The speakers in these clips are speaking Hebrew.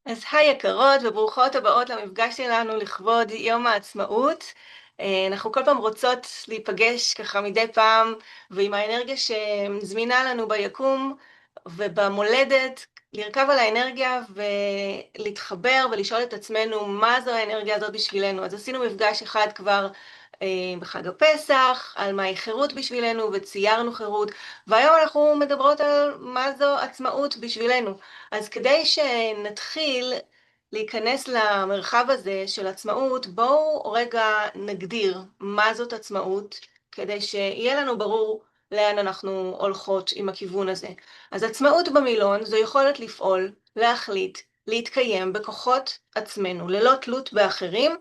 אז היי יקרות וברוכות הבאות למפגש שלנו לכבוד יום העצמאות. אנחנו כל פעם רוצות להיפגש ככה מדי פעם, ועם האנרגיה שזמינה לנו ביקום ובמולדת, לרכב על האנרגיה ולהתחבר ולשאול את עצמנו מה זו האנרגיה הזאת בשבילנו. אז עשינו מפגש אחד כבר בחג הפסח, על מהי חירות בשבילנו, וציירנו חירות, והיום אנחנו מדברות על מה זו עצמאות בשבילנו. אז כדי שנתחיל להיכנס למרחב הזה של עצמאות, בואו רגע נגדיר מה זאת עצמאות, כדי שיהיה לנו ברור לאן אנחנו הולכות עם הכיוון הזה. אז עצמאות במילון זו יכולת לפעול, להחליט, להתקיים בכוחות עצמנו, ללא תלות באחרים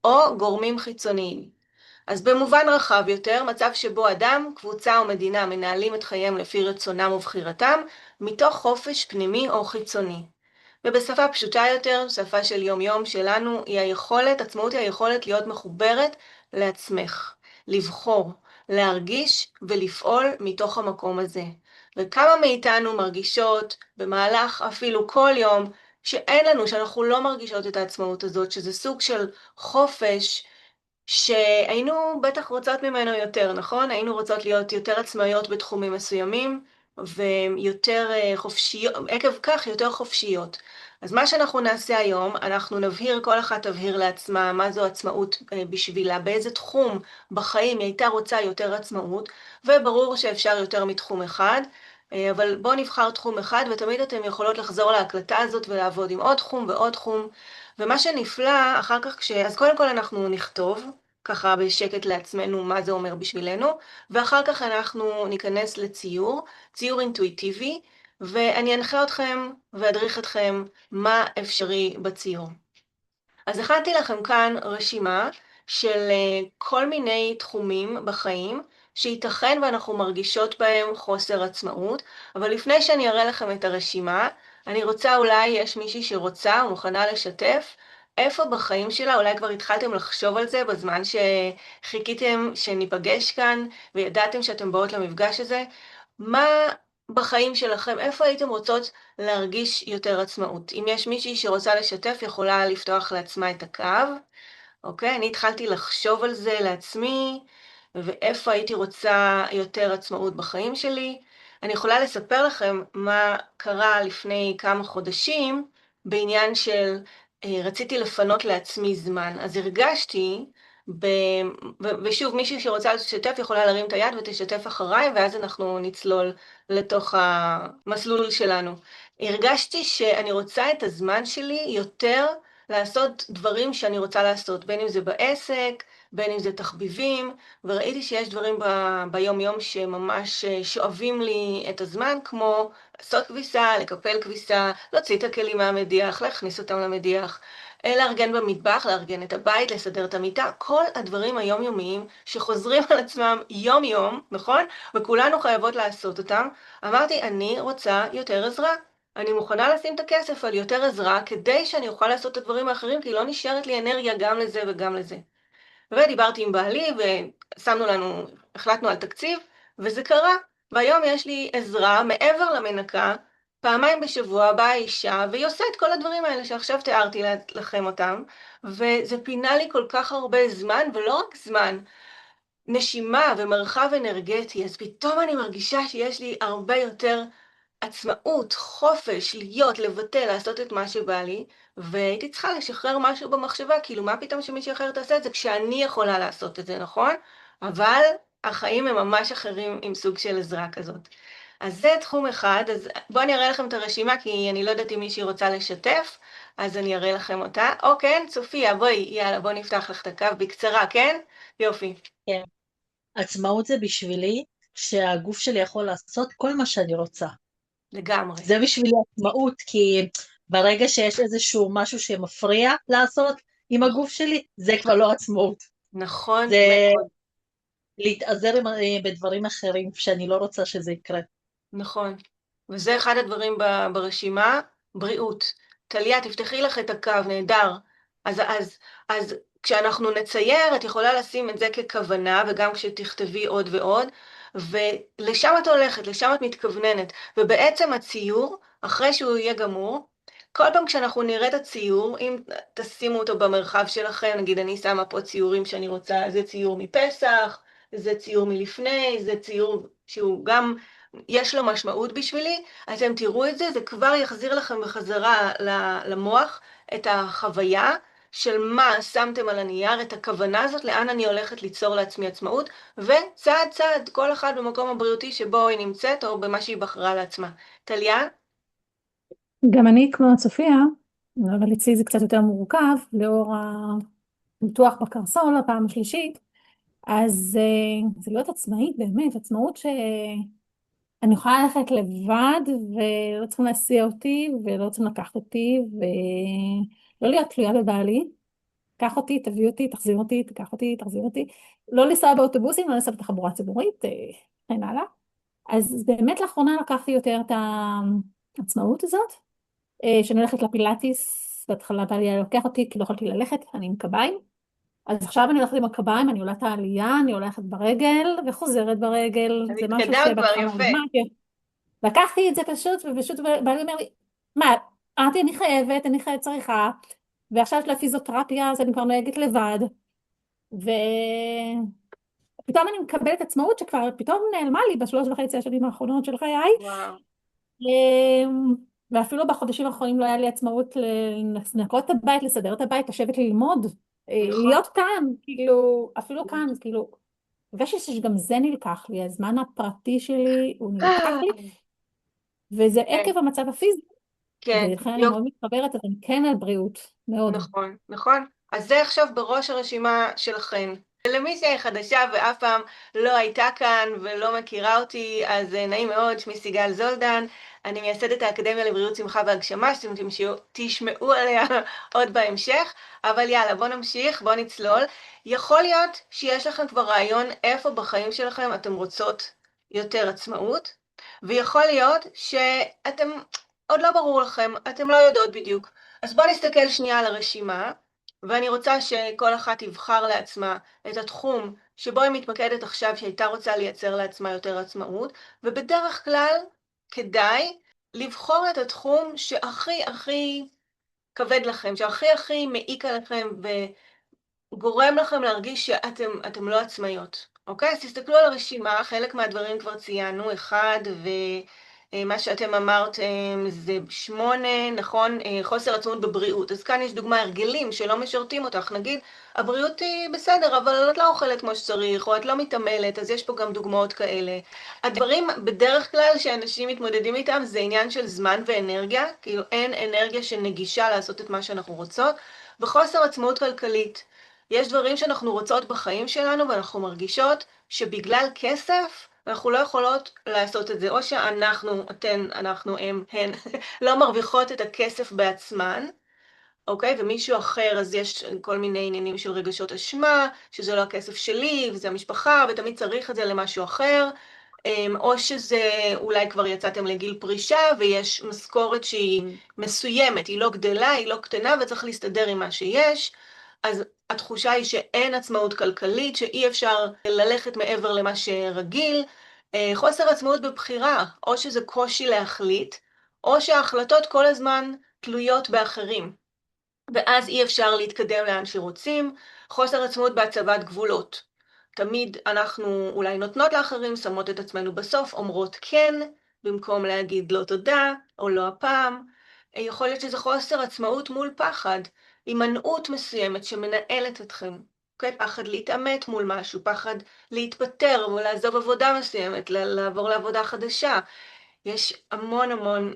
או גורמים חיצוניים. אז במובן רחב יותר, מצב שבו אדם, קבוצה או מדינה מנהלים את חייהם לפי רצונם ובחירתם, מתוך חופש פנימי או חיצוני. ובשפה פשוטה יותר, שפה של יום-יום שלנו, עצמאות היא היכולת להיות מחוברת לעצמך, לבחור, להרגיש ולפעול מתוך המקום הזה. וכמה מאיתנו מרגישות במהלך אפילו כל יום, שאנחנו לא מרגישות את העצמאות הזאת, שזה סוג של חופש, שהיינו בטח רוצות ממנו יותר, נכון? היינו רוצות להיות יותר עצמאיות בתחומים מסוימים, ויותר חופשיות, עקב כך יותר חופשיות. אז מה שאנחנו נעשה היום, אנחנו נבהיר, כל אחת תבהיר לעצמה מה זו עצמאות בשבילה, באיזה תחום בחיים היא הייתה רוצה יותר עצמאות, וברור שאפשר יותר מתחום אחד, אבל בואו נבחר תחום אחד, ותמיד אתם יכולות לחזור להקלטה הזאת ולעבוד עם עוד תחום ועוד תחום. ומה שנפלא, אחר כך אז קודם כל אנחנו נכתוב, ככה בשקט לעצמנו מה זה אומר בשבילנו, ואחר כך אנחנו ניכנס לציור, ציור אינטואיטיבי, ואני אנחה אתכם ואדריך אתכם מה אפשרי בציור. אז הכנתי לכם כאן רשימה של כל מיני תחומים בחיים, שייתכן ואנחנו מרגישות בהם חוסר עצמאות, אבל לפני שאני אראה לכם את הרשימה, אני רוצה, אולי יש מישהי שרוצה או מוכנה לשתף, איפה בחיים שלה, אולי כבר התחלתם לחשוב על זה בזמן שחיכיתם שניפגש כאן, וידעתם שאתם באות למפגש הזה, מה בחיים שלכם, איפה הייתם רוצות להרגיש יותר עצמאות? אם יש מישהי שרוצה לשתף, יכולה לפתוח לעצמה את הקו. אוקיי? אני התחלתי לחשוב על זה לעצמי, ואיפה הייתי רוצה יותר עצמאות בחיים שלי. אני יכולה לספר לכם מה קרה לפני כמה חודשים, בעניין של רציתי לפנות לעצמי זמן. אז הרגשתי, ושוב, מישהי שרוצה לשתף יכולה להרים את היד ותשתף אחריי, ואז אנחנו נצלול לתוך המסלול שלנו. הרגשתי שאני רוצה את הזמן שלי יותר לעשות דברים שאני רוצה לעשות, בין אם זה בעסק, בין אם זה תחביבים, וראיתי שיש דברים ביום-יום שממש שואבים לי את הזמן, כמו לעשות כביסה, לקפל כביסה, להוציא את הכלים מהמדיח, להכניס אותם למדיח, לארגן במטבח, לארגן את הבית, לסדר את המיטה, כל הדברים היומיומיים שחוזרים על עצמם יום-יום, נכון? וכולנו חייבות לעשות אותם. אמרתי, אני רוצה יותר עזרה. אני מוכנה לשים את הכסף על יותר עזרה, כדי שאני אוכל לעשות את הדברים האחרים, כי לא נשארת לי אנרגיה גם לזה וגם לזה. ודיברתי עם בעלי, החלטנו על תקציב, וזה קרה. והיום יש לי עזרה מעבר למנקה, פעמיים בשבוע באה אישה, והיא עושה את כל הדברים האלה שעכשיו תיארתי לכם אותם, וזה פינה לי כל כך הרבה זמן, ולא רק זמן, נשימה ומרחב אנרגטי, אז פתאום אני מרגישה שיש לי הרבה יותר עצמאות, חופש, להיות, לבטא, לעשות את מה שבא לי, והייתי צריכה לשחרר משהו במחשבה, כאילו מה פתאום שמישהי אחר תעשה את זה, כשאני יכולה לעשות את זה, נכון? אבל החיים הם ממש אחרים עם סוג של עזרה כזאת. אז זה תחום אחד, אז בואו אני אראה לכם את הרשימה, כי אני לא יודעת אם מישהי רוצה לשתף, אז אני אראה לכם אותה. או כן, צופיה, בואי, יאללה, בואו נפתח לך את הקו בקצרה, כן? יופי. כן. עצמאות זה בשבילי שהגוף שלי יכול לעשות כל מה שאני רוצה. לגמרי. זה בשבילי עצמאות, כי ברגע שיש איזשהו משהו שמפריע לעשות עם הגוף שלי, זה כבר לא עצמאות. נכון זה מאוד. להתעזר בדברים אחרים שאני לא רוצה שזה יקרה. נכון. וזה אחד הדברים ברשימה, בריאות. טליה, תפתחי לך את הקו, נהדר. אז כשאנחנו נצייר, את יכולה לשים את זה ככוונה, וגם כשתכתבי עוד ועוד, ולשם את הולכת, לשם את מתכווננת. ובעצם הציור, אחרי שהוא יהיה גמור, כל פעם כשאנחנו נראה את הציור, אם תשימו אותו במרחב שלכם, נגיד אני שמה פה ציורים שאני רוצה, זה ציור מפסח, זה ציור מלפני, זה ציור שהוא גם, יש לו משמעות בשבילי, אתם תראו את זה, זה כבר יחזיר לכם בחזרה למוח את החוויה של מה שמתם על הנייר, את הכוונה הזאת, לאן אני הולכת ליצור לעצמי עצמאות, וצעד צעד, כל אחד במקום הבריאותי שבו היא נמצאת, או במה שהיא בחרה לעצמה. טליה? גם אני כמו צופיה, אבל אצלי זה קצת יותר מורכב, לאור הניתוח בקרסול, הפעם השלישית, אז זה להיות עצמאית באמת, עצמאות שאני יכולה ללכת לבד, ולא צריכים להסיע אותי, ולא צריכים לקחת אותי, ולא להיות תלויה בבעלי. קח אותי, תביא אותי, תחזיר אותי, תקח אותי, תחזיר אותי. לא לנסוע באוטובוסים, לא לנסוע בתחבורה ציבורית, וכן הלאה. אז באמת לאחרונה לקחתי יותר את העצמאות הזאת. שאני הולכת לפילאטיס, בהתחלה בא לי לוקח אותי כי לא יכולתי ללכת, אני עם קביים. אז עכשיו אני הולכת עם הקביים, אני עולה את העלייה, אני הולכת ברגל וחוזרת ברגל. אז זה משהו התקדמת כבר שבהתחלה יפה. אמרתי. לקחתי את זה פשוט, ופשוט בעלי אומר לי, מה, אמרתי, אני חייבת צריכה, ועכשיו יש לה פיזיותרפיה, אז אני כבר נוהגת לבד. ופתאום אני מקבלת עצמאות שכבר פתאום נעלמה לי ב3.5 השנים האחרונות של חיי. וואו. אמ, ואפילו בחודשים האחרונים לא היה לי עצמאות לנקות את הבית, לסדר את הבית, לשבת ללמוד, נכון. להיות כאן, כאילו, אפילו כאן, אז כאילו, ושגם זה נלקח לי, הזמן הפרטי שלי הוא נלקח לי, וזה כן, עקב המצב הפיזי, כן, ולכן אני יופי. מאוד מתחברת, אז אני כן על בריאות, מאוד. נכון, נכון. אז זה עכשיו בראש הרשימה שלכן. ולמי שחדשה ואף פעם לא הייתה כאן ולא מכירה אותי, אז נעים מאוד, שמי סיגל זולדן, אני מייסדת האקדמיה לבריאות שמחה והגשמה, שאתם תשמעו עליה עוד בהמשך, אבל יאללה, בואו נמשיך, בואו נצלול. יכול להיות שיש לכם כבר רעיון איפה בחיים שלכם אתם רוצות יותר עצמאות, ויכול להיות שאתם, עוד לא ברור לכם, אתם לא יודעות בדיוק. אז בואו נסתכל שנייה על הרשימה, ואני רוצה שכל אחת תבחר לעצמה את התחום שבו היא מתמקדת עכשיו, שהייתה רוצה לייצר לעצמה יותר עצמאות, ובדרך כלל כדאי לבחור את התחום שהכי הכי כבד לכם, שהכי הכי מעיק עליכם וגורם לכם להרגיש שאתם לא עצמאיות. אוקיי? אז תסתכלו על הרשימה, חלק מהדברים כבר ציינו, 1, ומה שאתם אמרתם זה 8, נכון? חוסר עצמאות בבריאות. אז כאן יש דוגמה, הרגלים שלא משרתים אותך. נגיד, הבריאות היא בסדר, אבל את לא אוכלת כמו שצריך, או את לא מתעמלת, אז יש פה גם דוגמאות כאלה. הדברים בדרך כלל שאנשים מתמודדים איתם זה עניין של זמן ואנרגיה, כאילו אין אנרגיה שנגישה לעשות את מה שאנחנו רוצות, וחוסר עצמאות כלכלית. יש דברים שאנחנו רוצות בחיים שלנו ואנחנו מרגישות שבגלל כסף אנחנו לא יכולות לעשות את זה, או שאנחנו, אתן, אנחנו, הן, לא מרוויחות את הכסף בעצמן, אוקיי? ומישהו אחר, אז יש כל מיני עניינים של רגשות אשמה, שזה לא הכסף שלי, וזה המשפחה, ותמיד צריך את זה למשהו אחר, או שזה, אולי כבר יצאתם לגיל פרישה, ויש משכורת שהיא מסוימת, היא לא גדלה, היא לא קטנה, וצריך להסתדר עם מה שיש, אז התחושה היא שאין עצמאות כלכלית, שאי אפשר ללכת מעבר למה שרגיל, חוסר עצמאות בבחירה, או שזה קושי להחליט, או שההחלטות כל הזמן תלויות באחרים, ואז אי אפשר להתקדם לאן שרוצים, חוסר עצמאות בהצבת גבולות. תמיד אנחנו אולי נותנות לאחרים, שמות את עצמנו בסוף, אומרות כן, במקום להגיד לא תודה, או לא הפעם. יכול להיות שזה חוסר עצמאות מול פחד, הימנעות מסוימת שמנהלת אתכם. אוקיי? פחד להתעמת מול משהו, פחד להתפטר או לעזוב עבודה מסוימת, לעבור לעבודה חדשה. יש המון המון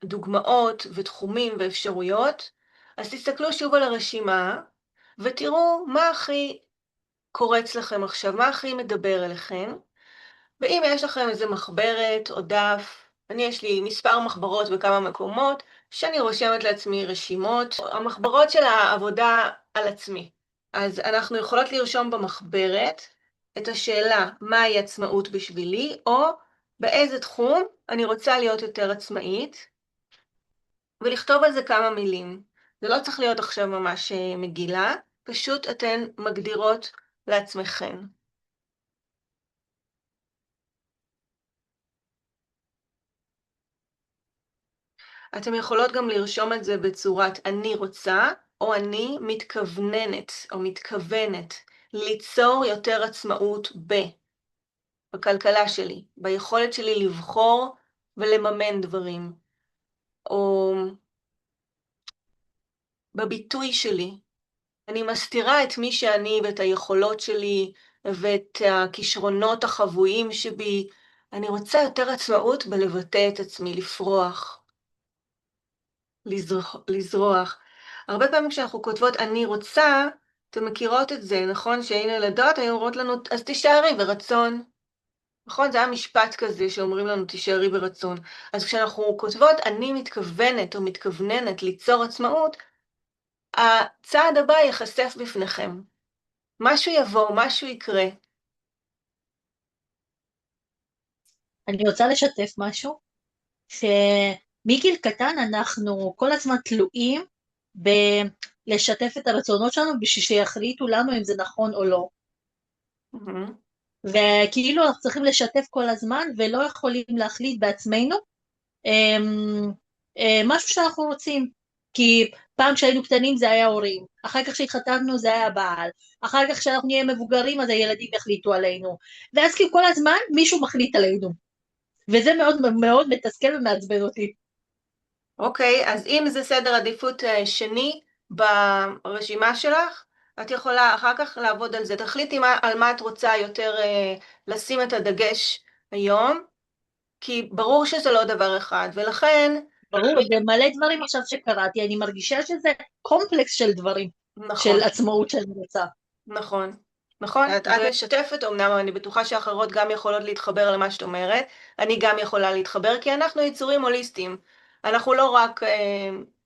דוגמאות ותחומים ואפשרויות, אז תסתכלו שוב על הרשימה, ותראו מה הכי קורץ לכם עכשיו, מה הכי מדבר אליכם, ואם יש לכם איזה מחברת או דף, יש לי מספר מחברות בכמה מקומות, שאני רושמת לעצמי רשימות, המחברות של העבודה על עצמי. אז אנחנו יכולות לרשום במחברת את השאלה מהי עצמאות בשבילי, או באיזה תחום אני רוצה להיות יותר עצמאית, ולכתוב על זה כמה מילים. זה לא צריך להיות עכשיו ממש מגילה, פשוט אתן מגדירות לעצמכן. אתם יכולות גם לרשום את זה בצורת אני רוצה, או אני מתכווננת, או מתכוונת, ליצור יותר עצמאות בכלכלה שלי, ביכולת שלי לבחור ולממן דברים, או בביטוי שלי. אני מסתירה את מי שאני ואת היכולות שלי ואת הכישרונות החבויים שבי. אני רוצה יותר עצמאות בלבטא את עצמי, לפרוח, לזרוח. הרבה פעמים כשאנחנו כותבות אני רוצה, אתם מכירות את זה, נכון? שהיינו ילדות, היו אומרות לנו, אז תישארי ברצון. נכון? זה היה משפט כזה שאומרים לנו, תישארי ברצון. אז כשאנחנו כותבות אני מתכוונת או מתכווננת ליצור עצמאות, הצעד הבא ייחשף בפניכם. משהו יבוא, משהו יקרה. אני רוצה לשתף משהו, שמגיל קטן אנחנו כל הזמן תלויים בלשתף את הרצונות שלנו בשביל שיחליטו לנו אם זה נכון או לא. מהמם. וכאילו אנחנו צריכים לשתף כל הזמן ולא יכולים להחליט בעצמנו משהו שאנחנו רוצים. כי פעם כשהיינו קטנים זה היה הורים, אחר כך כשהתחתנו זה היה בעל, אחר כך כשאנחנו נהיה מבוגרים אז הילדים יחליטו עלינו, ואז כאילו כל הזמן מישהו מחליט עלינו, וזה מאוד מאוד מתסכל ומעצבן אותי. אוקיי, אז אם זה סדר עדיפות שני ברשימה שלך, את יכולה אחר כך לעבוד על זה. תחליטי על מה את רוצה יותר לשים את הדגש היום, כי ברור שזה לא דבר אחד, ולכן... ברור, זה מלא דברים עכשיו שקראתי, אני מרגישה שזה קומפלקס של דברים, נכון. של עצמאות שאני רוצה. נכון, נכון. את משתפת, אמנם אני בטוחה שאחרות גם יכולות להתחבר למה שאת אומרת, אני גם יכולה להתחבר, כי אנחנו יצורים הוליסטיים. אנחנו לא רק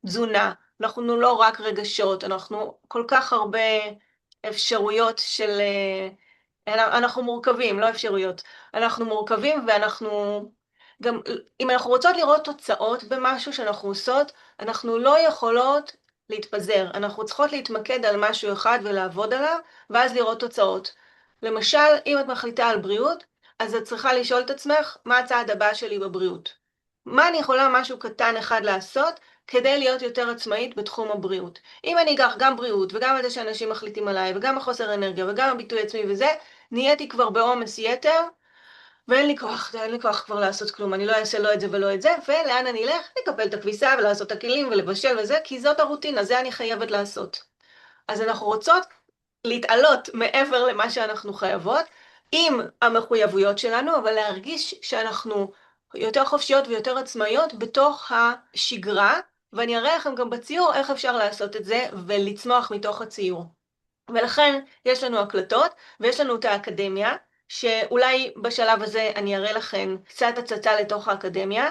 תזונה, אנחנו לא רק רגשות, אנחנו כל כך הרבה אפשרויות של... אנחנו מורכבים, לא אפשרויות. אנחנו מורכבים ואנחנו... גם אם אנחנו רוצות לראות תוצאות במשהו שאנחנו עושות, אנחנו לא יכולות להתפזר. אנחנו צריכות להתמקד על משהו אחד ולעבוד עליו, ואז לראות תוצאות. למשל, אם את מחליטה על בריאות, אז את צריכה לשאול את עצמך, מה הצעד הבא שלי בבריאות? מה אני יכולה משהו קטן אחד לעשות, כדי להיות יותר עצמאית בתחום הבריאות? אם אני אקח גם בריאות, וגם את זה שאנשים מחליטים עליי, וגם החוסר אנרגיה, וגם הביטוי עצמי וזה, נהייתי כבר בעומס יתר, ואין לי כוח, אין לי כוח כבר לעשות כלום, אני לא אעשה לא את זה ולא את זה, ולאן אני אלך? לקפל את הכביסה ולעשות את הכלים ולבשל וזה, כי זאת הרוטינה, זה אני חייבת לעשות. אז אנחנו רוצות להתעלות מעבר למה שאנחנו חייבות, עם המחויבויות שלנו, אבל להרגיש שאנחנו יותר חופשיות ויותר עצמאיות בתוך השגרה, ואני אראה לכם גם בציור איך אפשר לעשות את זה ולצמוח מתוך הציור. ולכן יש לנו הקלטות, ויש לנו את האקדמיה, שאולי בשלב הזה אני אראה לכם קצת הצצה לתוך האקדמיה.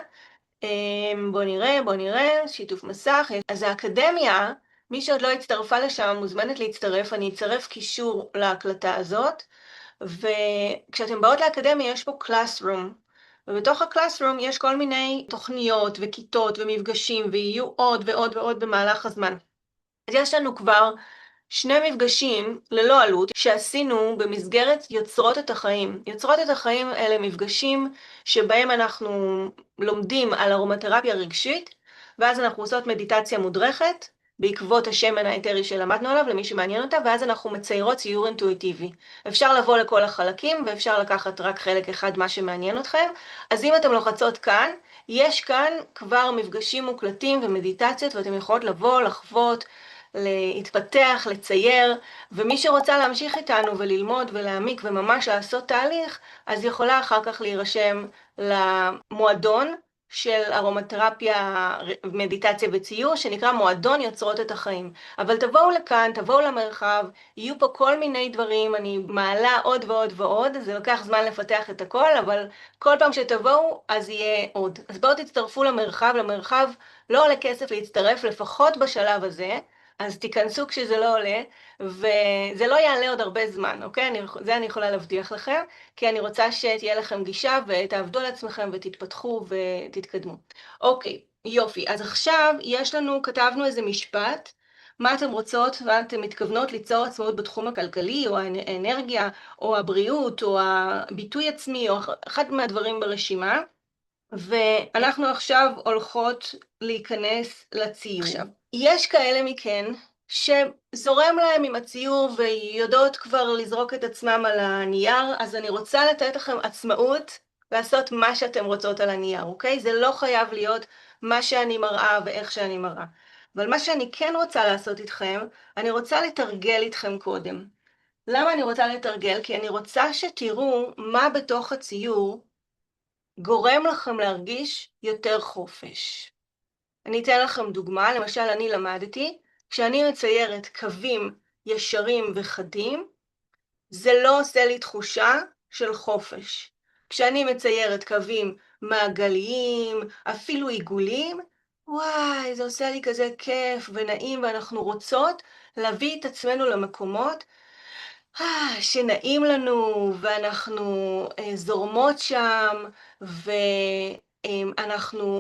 בואו נראה, שיתוף מסך. אז האקדמיה, מי שעוד לא הצטרפה לשם מוזמנת להצטרף, אני אצרף קישור להקלטה הזאת, וכשאתם באות לאקדמיה יש פה קלאסרום, ובתוך הקלאסרום יש כל מיני תוכניות וכיתות ומפגשים, ויהיו עוד ועוד ועוד במהלך הזמן. אז יש לנו כבר 2 מפגשים ללא עלות שעשינו במסגרת יוצרות את החיים. יוצרות את החיים אלה מפגשים שבהם אנחנו לומדים על ארומתרפיה רגשית, ואז אנחנו עושות מדיטציה מודרכת, בעקבות השמן האתרי שלמדנו עליו, למי שמעניין אותה, ואז אנחנו מציירות ציור אינטואיטיבי. אפשר לבוא לכל החלקים, ואפשר לקחת רק חלק אחד מה שמעניין אתכם. אז אם אתם לוחצות כאן, יש כאן כבר מפגשים מוקלטים ומדיטציות, ואתם יכולות לבוא, לחוות, להתפתח, לצייר, ומי שרוצה להמשיך איתנו וללמוד ולהעמיק וממש לעשות תהליך, אז יכולה אחר כך להירשם למועדון של ארומתרפיה, מדיטציה וציור, שנקרא מועדון יוצרות את החיים. אבל תבואו לכאן, תבואו למרחב, יהיו פה כל מיני דברים, אני מעלה עוד ועוד ועוד, זה לוקח זמן לפתח את הכל, אבל כל פעם שתבואו, אז יהיה עוד. אז בואו תצטרפו למרחב לא עולה כסף להצטרף, לפחות בשלב הזה, אז תיכנסו כשזה לא עולה, וזה לא יעלה עוד הרבה זמן, אוקיי? זה אני יכולה להבטיח לכם, כי אני רוצה שתהיה לכם גישה ותעבדו על עצמכם ותתפתחו ותתקדמו. אוקיי, יופי. אז עכשיו יש לנו, כתבנו איזה משפט, מה אתם רוצות ואתם מתכוונות ליצור עצמאות בתחום הכלכלי, או האנרגיה, או הבריאות, או הביטוי עצמי, או אחד מהדברים ברשימה. ואנחנו עכשיו הולכות להיכנס לציור. עכשיו, יש כאלה מכן שזורם להם עם הציור ויודעות כבר לזרוק את עצמם על הנייר, אז אני רוצה לתת לכם עצמאות לעשות מה שאתם רוצות על הנייר, אוקיי? זה לא חייב להיות מה שאני מראה ואיך שאני מראה. אבל מה שאני כן רוצה לעשות איתכם, אני רוצה לתרגל איתכם קודם. למה אני רוצה לתרגל? כי אני רוצה שתראו מה בתוך הציור גורם לכם להרגיש יותר חופש. אני אתן לכם דוגמה, למשל אני למדתי, כשאני מציירת קווים ישרים וחדים, זה לא עושה לי תחושה של חופש. כשאני מציירת קווים מעגליים, אפילו עיגולים, וואי, זה עושה לי כזה כיף ונעים, ואנחנו רוצות להביא את עצמנו למקומות שנעים לנו, ואנחנו זורמות שם, ואנחנו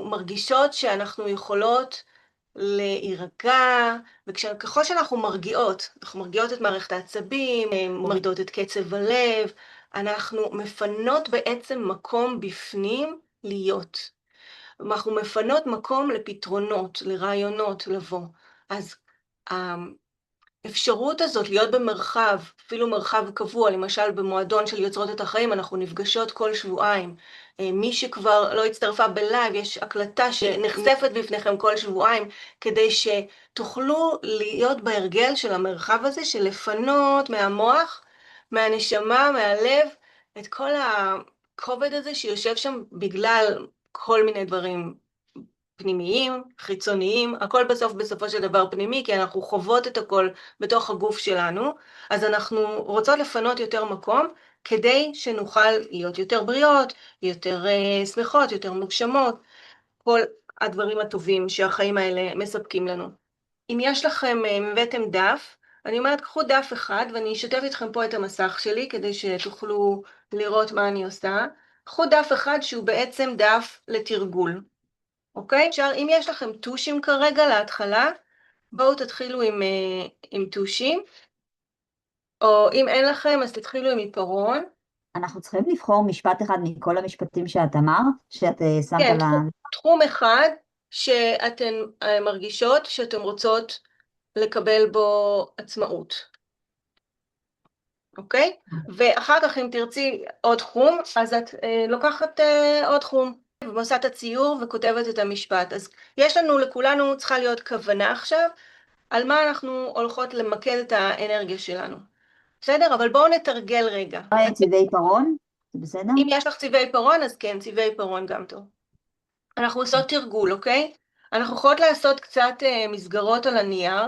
מרגישות שאנחנו יכולות להירגע, וככל שאנחנו מרגיעות, אנחנו מרגיעות את מערכת העצבים, מורידות את קצב הלב, אנחנו מפנות בעצם מקום בפנים להיות. אנחנו מפנות מקום לפתרונות, לרעיונות לבוא. אז האפשרות הזאת להיות במרחב, אפילו מרחב קבוע, למשל במועדון של יוצרות את החיים, אנחנו נפגשות כל שבועיים. מי שכבר לא הצטרפה בלייב, יש הקלטה שנחשפת בפניכם כל שבועיים, כדי שתוכלו להיות בהרגל של המרחב הזה, של לפנות מהמוח, מהנשמה, מהלב, את כל הכובד הזה שיושב שם בגלל כל מיני דברים פנימיים, חיצוניים, הכל בסופו של דבר פנימי, כי אנחנו חוות את הכל בתוך הגוף שלנו, אז אנחנו רוצות לפנות יותר מקום, כדי שנוכל להיות יותר בריאות, יותר שמחות, יותר מוגשמות, כל הדברים הטובים שהחיים האלה מספקים לנו. אם יש לכם, אם הבאתם דף, אני אומרת, קחו דף אחד, ואני אשתף איתכם פה את המסך שלי, כדי שתוכלו לראות מה אני עושה. קחו דף אחד שהוא בעצם דף לתרגול. אוקיי? אפשר, אם יש לכם טושים כרגע להתחלה, בואו תתחילו עם טושים, או אם אין לכם, אז תתחילו עם עיפרון. אנחנו צריכים לבחור משפט אחד מכל המשפטים שאת אמרת, שאת שמת כן, על ה... תחום אחד שאתן מרגישות שאתן רוצות לקבל בו עצמאות. אוקיי? ואחר כך אם תרצי עוד תחום, אז את לוקחת עוד תחום, ועושה את הציור וכותבת את המשפט. אז יש לנו, לכולנו צריכה להיות כוונה עכשיו, על מה אנחנו הולכות למקד את האנרגיה שלנו. בסדר? אבל בואו נתרגל רגע. צבעי עיפרון, זה בסדר? אם יש לך צבעי עיפרון, אז כן, צבעי עיפרון גם טוב. אנחנו עושות תרגול, אוקיי? אנחנו יכולות לעשות קצת מסגרות על הנייר,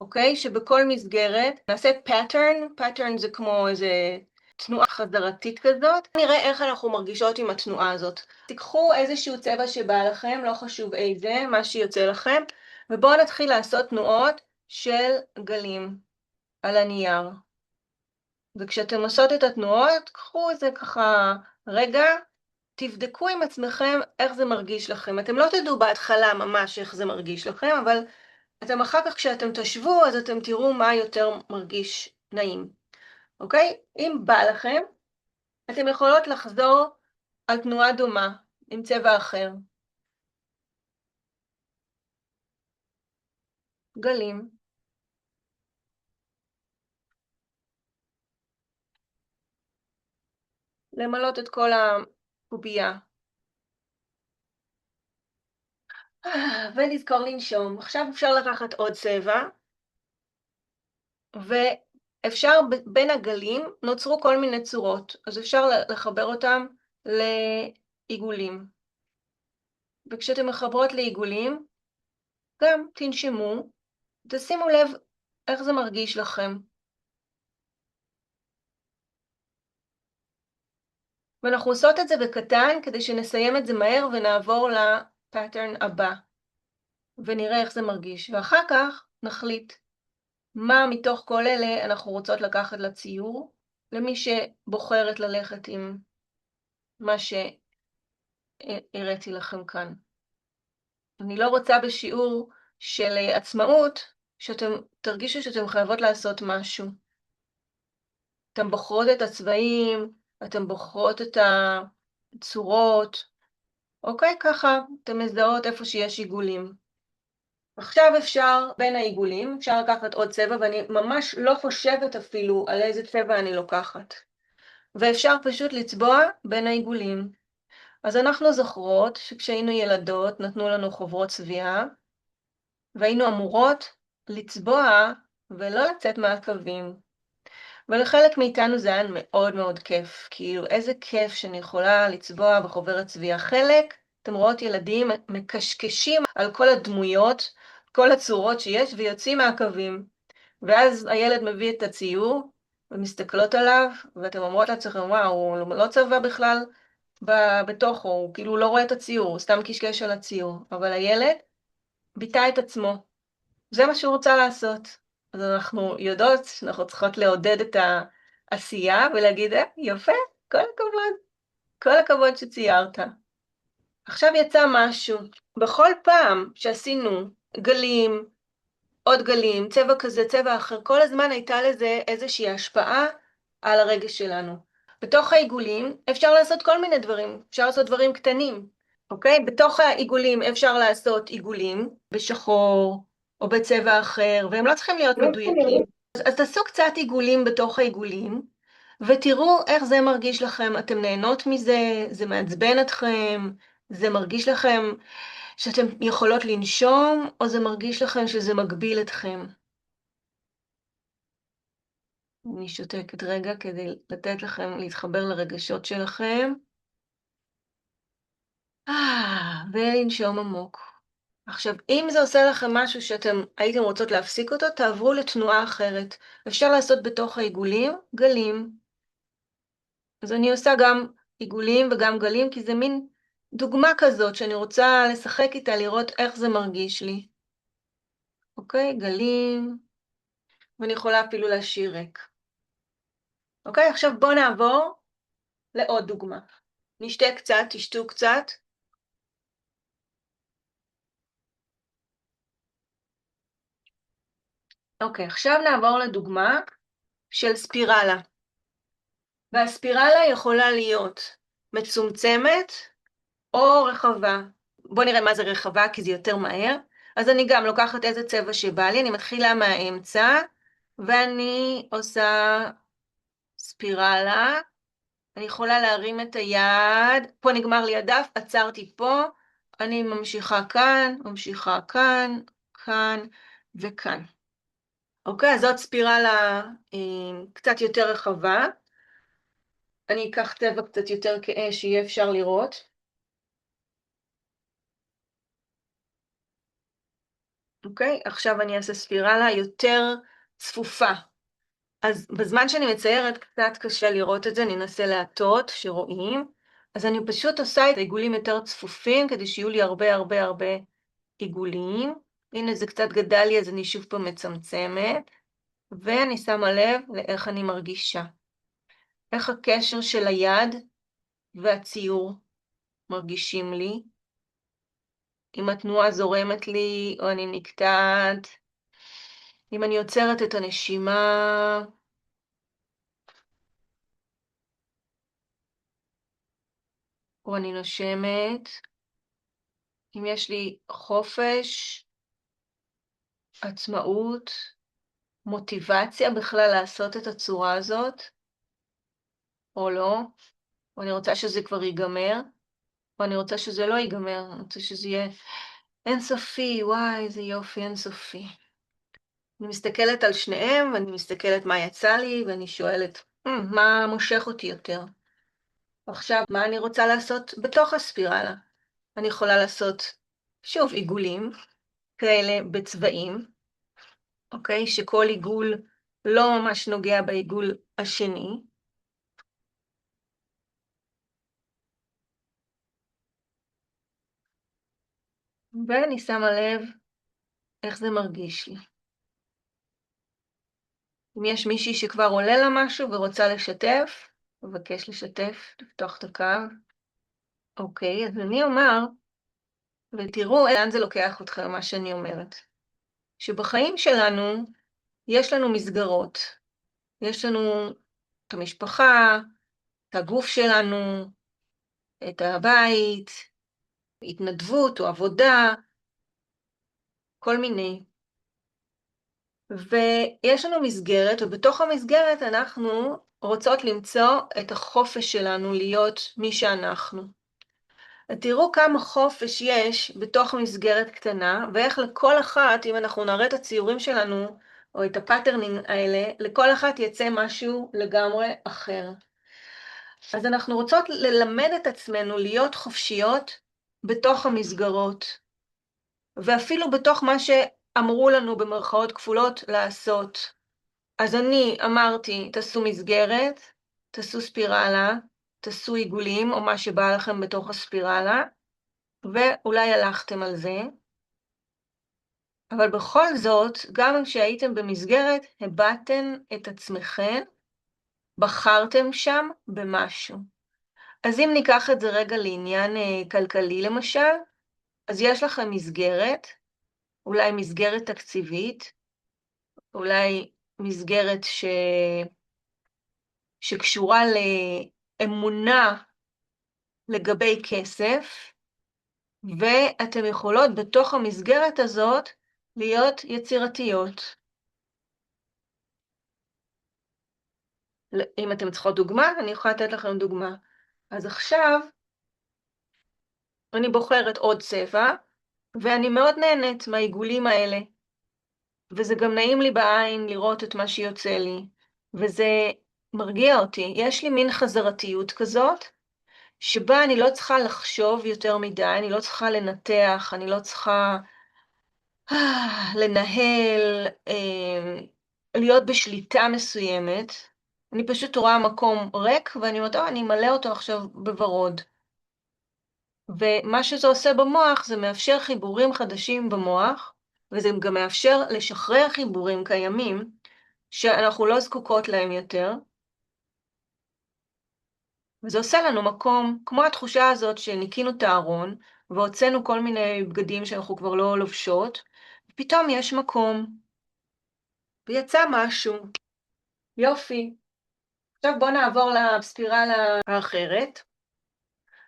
אוקיי? שבכל מסגרת נעשה pattern זה כמו איזה תנועה חזרתית כזאת. נראה איך אנחנו מרגישות עם התנועה הזאת. תיקחו איזשהו צבע שבא לכם, לא חשוב איזה, מה שיוצא לכם, ובואו נתחיל לעשות תנועות של גלים על הנייר. וכשאתם עושות את התנועות, קחו איזה ככה רגע, תבדקו עם עצמכם איך זה מרגיש לכם. אתם לא תדעו בהתחלה ממש איך זה מרגיש לכם, אבל אתם אחר כך כשאתם תשבו, אז אתם תראו מה יותר מרגיש נעים. אוקיי? אם בא לכם, אתם יכולות לחזור על תנועה דומה, עם צבע אחר. גלים. למלות את כל הקובייה. ולזכור לנשום. עכשיו אפשר לקחת עוד צבע, ואפשר בין הגלים נוצרו כל מיני צורות, אז אפשר לחבר אותם לעיגולים. וכשאתם מחברות לעיגולים, גם תנשמו, תשימו לב איך זה מרגיש לכם. ואנחנו עושות את זה בקטן כדי שנסיים את זה מהר ונעבור לפאטרן הבא. ונראה איך זה מרגיש. ואחר כך נחליט מה מתוך כל אלה אנחנו רוצות לקחת לציור, למי שבוחרת ללכת עם מה שהראיתי לכם כאן. אני לא רוצה בשיעור של עצמאות, שאתם תרגישו שאתם חייבות לעשות משהו. אתם בוחרות את הצבעים, אתם בוחרות את הצורות, אוקיי? ככה אתם מזהות איפה שיש עיגולים. עכשיו אפשר, בין העיגולים, אפשר לקחת עוד צבע, ואני ממש לא חושבת אפילו על איזה צבע אני לוקחת. ואפשר פשוט לצבוע בין העיגולים. אז אנחנו זוכרות שכשהיינו ילדות נתנו לנו חוברות צביעה, והיינו אמורות לצבוע ולא לצאת מהקווים. ולחלק מאיתנו זה היה מאוד מאוד כיף, כאילו איזה כיף שאני יכולה לצבוע בחוברת צביעה. חלק, אתם רואות ילדים מקשקשים על כל הדמויות, כל הצורות שיש, ויוצאים מהקווים. ואז הילד מביא את הציור, ומסתכלות עליו, ואתם אומרות לעצמכם, וואו, הוא לא צבע בכלל בתוכו, הוא כאילו לא רואה את הציור, הוא סתם קשקש על הציור. אבל הילד ביטא את עצמו. זה מה שהוא רוצה לעשות. אז אנחנו יודעות שאנחנו צריכות לעודד את העשייה ולהגיד, יפה, כל הכבוד, כל הכבוד שציירת. עכשיו יצא משהו. בכל פעם שעשינו גלים, עוד גלים, צבע כזה, צבע אחר, כל הזמן הייתה לזה איזושהי השפעה על הרגש שלנו. בתוך העיגולים אפשר לעשות כל מיני דברים, אפשר לעשות דברים קטנים, אוקיי? בתוך העיגולים אפשר לעשות עיגולים בשחור או בצבע אחר, והם לא צריכים להיות מדויקים. אז תעשו קצת עיגולים בתוך העיגולים, ותראו איך זה מרגיש לכם. אתם נהנות מזה, זה מעצבן אתכם, זה מרגיש לכם שאתם יכולות לנשום, או זה מרגיש לכם שזה מגביל אתכם? אני שותקת רגע כדי לתת לכם להתחבר לרגשות שלכם. ולנשום עמוק. עכשיו, אם זה עושה לכם משהו שאתם הייתם רוצות להפסיק אותו, תעברו לתנועה אחרת. אפשר לעשות בתוך העיגולים גלים. אז אני עושה גם עיגולים וגם גלים, כי זה מין דוגמה כזאת שאני רוצה לשחק איתה, לראות איך זה מרגיש לי. אוקיי, גלים, ואני יכולה אפילו להשאיר ריק. אוקיי, עכשיו בואו נעבור לעוד דוגמה. נשתה קצת, תשתו קצת. אוקיי, עכשיו נעבור לדוגמה של ספירלה. והספירלה יכולה להיות מצומצמת או רחבה. בואו נראה מה זה רחבה, כי זה יותר מהר. אז אני גם לוקחת איזה צבע שבא לי, אני מתחילה מהאמצע, ואני עושה ספירלה. אני יכולה להרים את היד, פה נגמר לי הדף, עצרתי פה, אני ממשיכה כאן, ממשיכה כאן, כאן וכאן. אוקיי, אז זאת ספירלה קצת יותר רחבה. אני אקח צבע קצת יותר כהה שיהיה אפשר לראות. אוקיי, עכשיו אני אעשה ספירלה יותר צפופה. אז בזמן שאני מציירת קצת קשה לראות את זה, אני אנסה להטות שרואים. אז אני פשוט עושה את העיגולים יותר צפופים, כדי שיהיו לי הרבה הרבה הרבה עיגולים. הנה זה קצת גדל לי, אז אני שוב פה מצמצמת. ואני שמה לב לאיך אני מרגישה. איך הקשר של היד והציור מרגישים לי. אם התנועה זורמת לי או אני נקטעת. אם אני עוצרת את הנשימה. או אני נושמת. אם יש לי חופש, עצמאות, מוטיבציה בכלל לעשות את הצורה הזאת, או לא, או אני רוצה שזה כבר ייגמר, או אני רוצה שזה לא ייגמר, אני רוצה שזה יהיה אינסופי, וואי, איזה יופי אינסופי. אני מסתכלת על שניהם, ואני מסתכלת מה יצא לי, ואני שואלת, מה מושך אותי יותר? עכשיו, מה אני רוצה לעשות בתוך הספירלה? אני יכולה לעשות, שוב, עיגולים, כאלה בצבעים, אוקיי? שכל עיגול לא ממש נוגע בעיגול השני. ואני שמה לב איך זה מרגיש לי. אם יש מישהי שכבר עולה לה משהו ורוצה לשתף, מבקש לשתף, לפתוח את הקו. אוקיי, אז אני אומר, ותראו לאן זה לוקח אתכם, מה שאני אומרת. שבחיים שלנו יש לנו מסגרות. יש לנו את המשפחה, את הגוף שלנו, את הבית, התנדבות או עבודה, כל מיני. ויש לנו מסגרת, ובתוך המסגרת אנחנו רוצות למצוא את החופש שלנו להיות מי שאנחנו. תראו כמה חופש יש בתוך מסגרת קטנה, ואיך לכל אחת, אם אנחנו נראה את הציורים שלנו, או את הפאטרנים האלה, לכל אחת יצא משהו לגמרי אחר. אז אנחנו רוצות ללמד את עצמנו להיות חופשיות בתוך המסגרות, ואפילו בתוך מה שאמרו לנו במרכאות כפולות לעשות. אז אני אמרתי, תעשו מסגרת, תעשו ספירלה, תעשו עיגולים, או מה שבא לכם בתוך הספירלה, ואולי הלכתם על זה. אבל בכל זאת, גם כשהייתם במסגרת, הבאתם את עצמכם, בחרתם שם במשהו. אז אם ניקח את זה רגע לעניין כלכלי למשל, אז יש לכם מסגרת, אולי מסגרת תקציבית, אולי מסגרת שקשורה לאמונה לגבי כסף, ואתם יכולות בתוך המסגרת הזאת להיות יצירתיות. אם אתם צריכות דוגמה, אני יכולה לתת לכם דוגמה. אז עכשיו אני בוחרת עוד צבע, ואני מאוד נהנית מהעיגולים האלה. וזה גם נעים לי בעין לראות את מה שיוצא לי, וזה מרגיע אותי. יש לי מין חזרתיות כזאת, שבה אני לא צריכה לחשוב יותר מדי, אני לא צריכה לנתח, אני לא צריכה לנהל, להיות בשליטה מסוימת. אני פשוט רואה מקום ריק, ואני אומרת, אני אמלא אותו עכשיו בוורוד. ומה שזה עושה במוח, זה מאפשר חיבורים חדשים במוח, וזה גם מאפשר לשחרר חיבורים קיימים, שאנחנו לא זקוקות להם יותר. וזה עושה לנו מקום, כמו התחושה הזאת שניקינו את הארון, והוצאנו כל מיני בגדים שאנחנו כבר לא לובשות, ופתאום יש מקום, ויצא משהו. יופי. עכשיו בואו נעבור לספירלה האחרת.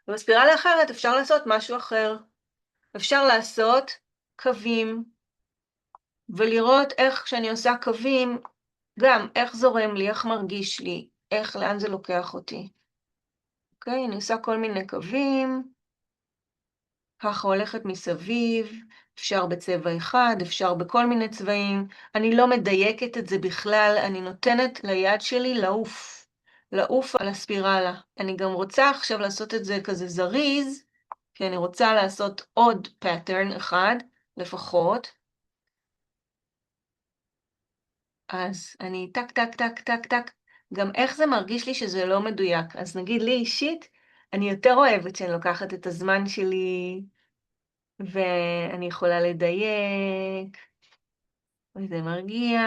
ובספירלה האחרת אפשר לעשות משהו אחר. אפשר לעשות קווים, ולראות איך כשאני עושה קווים, גם איך זורם לי, איך מרגיש לי, לאן זה לוקח אותי. אוקיי, אני עושה כל מיני קווים, ככה הולכת מסביב, אפשר בצבע אחד, אפשר בכל מיני צבעים. אני לא מדייקת את זה בכלל, אני נותנת ליד שלי לעוף על הספירלה. אני גם רוצה עכשיו לעשות את זה כזה זריז, כי אני רוצה לעשות עוד פטרן אחד, לפחות. אז אני טק, טק, טק, טק, טק. גם איך זה מרגיש לי שזה לא מדויק. אז נגיד לי אישית, אני יותר אוהבת שאני לוקחת את הזמן שלי, ואני יכולה לדייק, וזה מרגיע,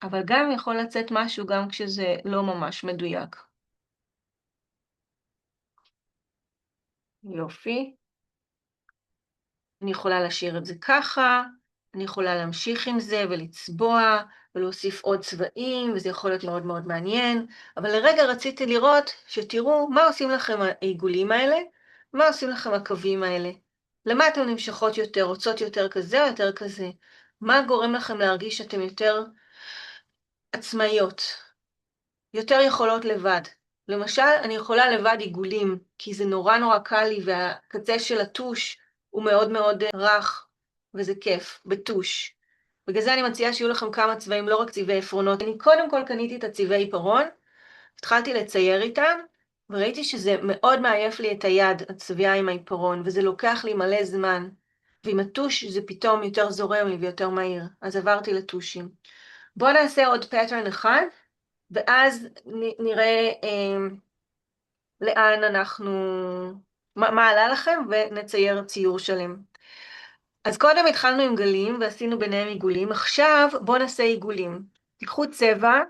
אבל גם יכול לצאת משהו גם כשזה לא ממש מדויק. יופי. אני יכולה להשאיר את זה ככה, אני יכולה להמשיך עם זה ולצבוע ולהוסיף עוד צבעים, וזה יכול להיות מאוד מאוד מעניין, אבל לרגע רציתי לראות שתראו מה עושים לכם העיגולים האלה, מה עושים לכם הקווים האלה. למה אתן נמשכות יותר, רוצות יותר כזה או יותר כזה? מה גורם לכם להרגיש שאתן יותר עצמאיות, יותר יכולות לבד? למשל, אני יכולה לבד עיגולים, כי זה נורא נורא קל לי, והקצה של הטוש הוא מאוד מאוד רך, וזה כיף, בטוש. בגלל זה אני מציעה שיהיו לכם כמה צבעים, לא רק צבעי עפרונות. אני קודם כל קניתי את הצבעי עיפרון, התחלתי לצייר איתם, וראיתי שזה מאוד מעייף לי את היד, הצביעה עם העיפרון, וזה לוקח לי מלא זמן. ועם הטוש זה פתאום יותר זורם לי ויותר מהיר, אז עברתי לטושים. בואו נעשה עוד פטרן אחד, ואז נראה לאן אנחנו, מה עלה לכם, ונצייר ציור שלם. אז קודם התחלנו עם גלים, ועשינו ביניהם עיגולים. עכשיו בואו נעשה עיגולים. תיקחו צבע,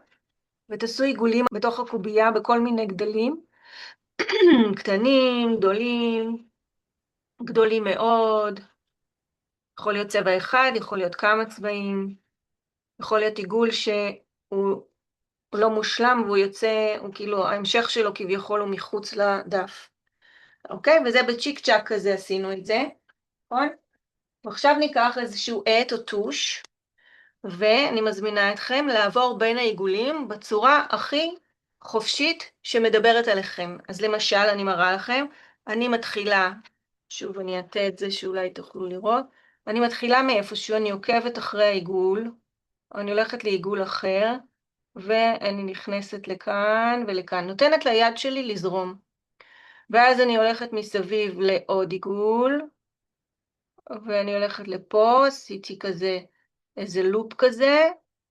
ותעשו עיגולים בתוך הקובייה בכל מיני גדלים, קטנים, גדולים, גדולים מאוד. יכול להיות צבע אחד, יכול להיות כמה צבעים, יכול להיות עיגול שהוא לא מושלם, והוא יוצא, הוא כאילו, ההמשך שלו כביכול הוא מחוץ לדף. אוקיי? וזה בצ'יק צ'אק כזה עשינו את זה, נכון? ועכשיו ניקח איזשהו עט או טוש, ואני מזמינה אתכם לעבור בין העיגולים בצורה הכי חופשית שמדברת עליכם. אז למשל, אני מראה לכם, אני מתחילה, שוב אני אעטה את זה שאולי תוכלו לראות, אני מתחילה מאיפשהו, אני עוקבת אחרי העיגול, אני הולכת לעיגול אחר, ואני נכנסת לכאן ולכאן, נותנת ליד שלי לזרום. ואז אני הולכת מסביב לעוד עיגול, ואני הולכת לפה, עשיתי כזה, איזה לופ כזה,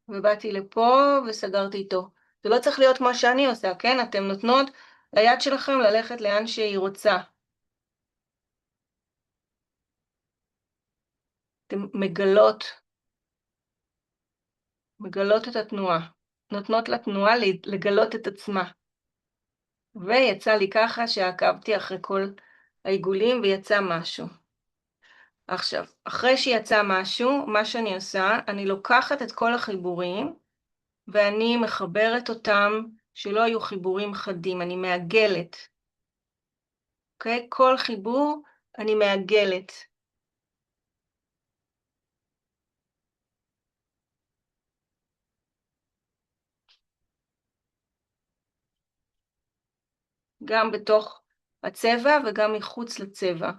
ובאתי לפה וסגרתי איתו. זה לא צריך להיות כמו שאני עושה, כן? אתם נותנות ליד שלכם ללכת לאן שהיא רוצה. אתם מגלות את התנועה. נותנות לתנועה לגלות את עצמה. ויצא לי ככה שעקבתי אחרי כל העיגולים ויצא משהו. עכשיו, אחרי שיצא משהו, מה שאני עושה, אני לוקחת את כל החיבורים, ואני מחברת אותם שלא היו חיבורים חדים, אני מעגלת. אוקיי? כל חיבור אני מעגלת. גם בתוך הצבע וגם מחוץ לצבע.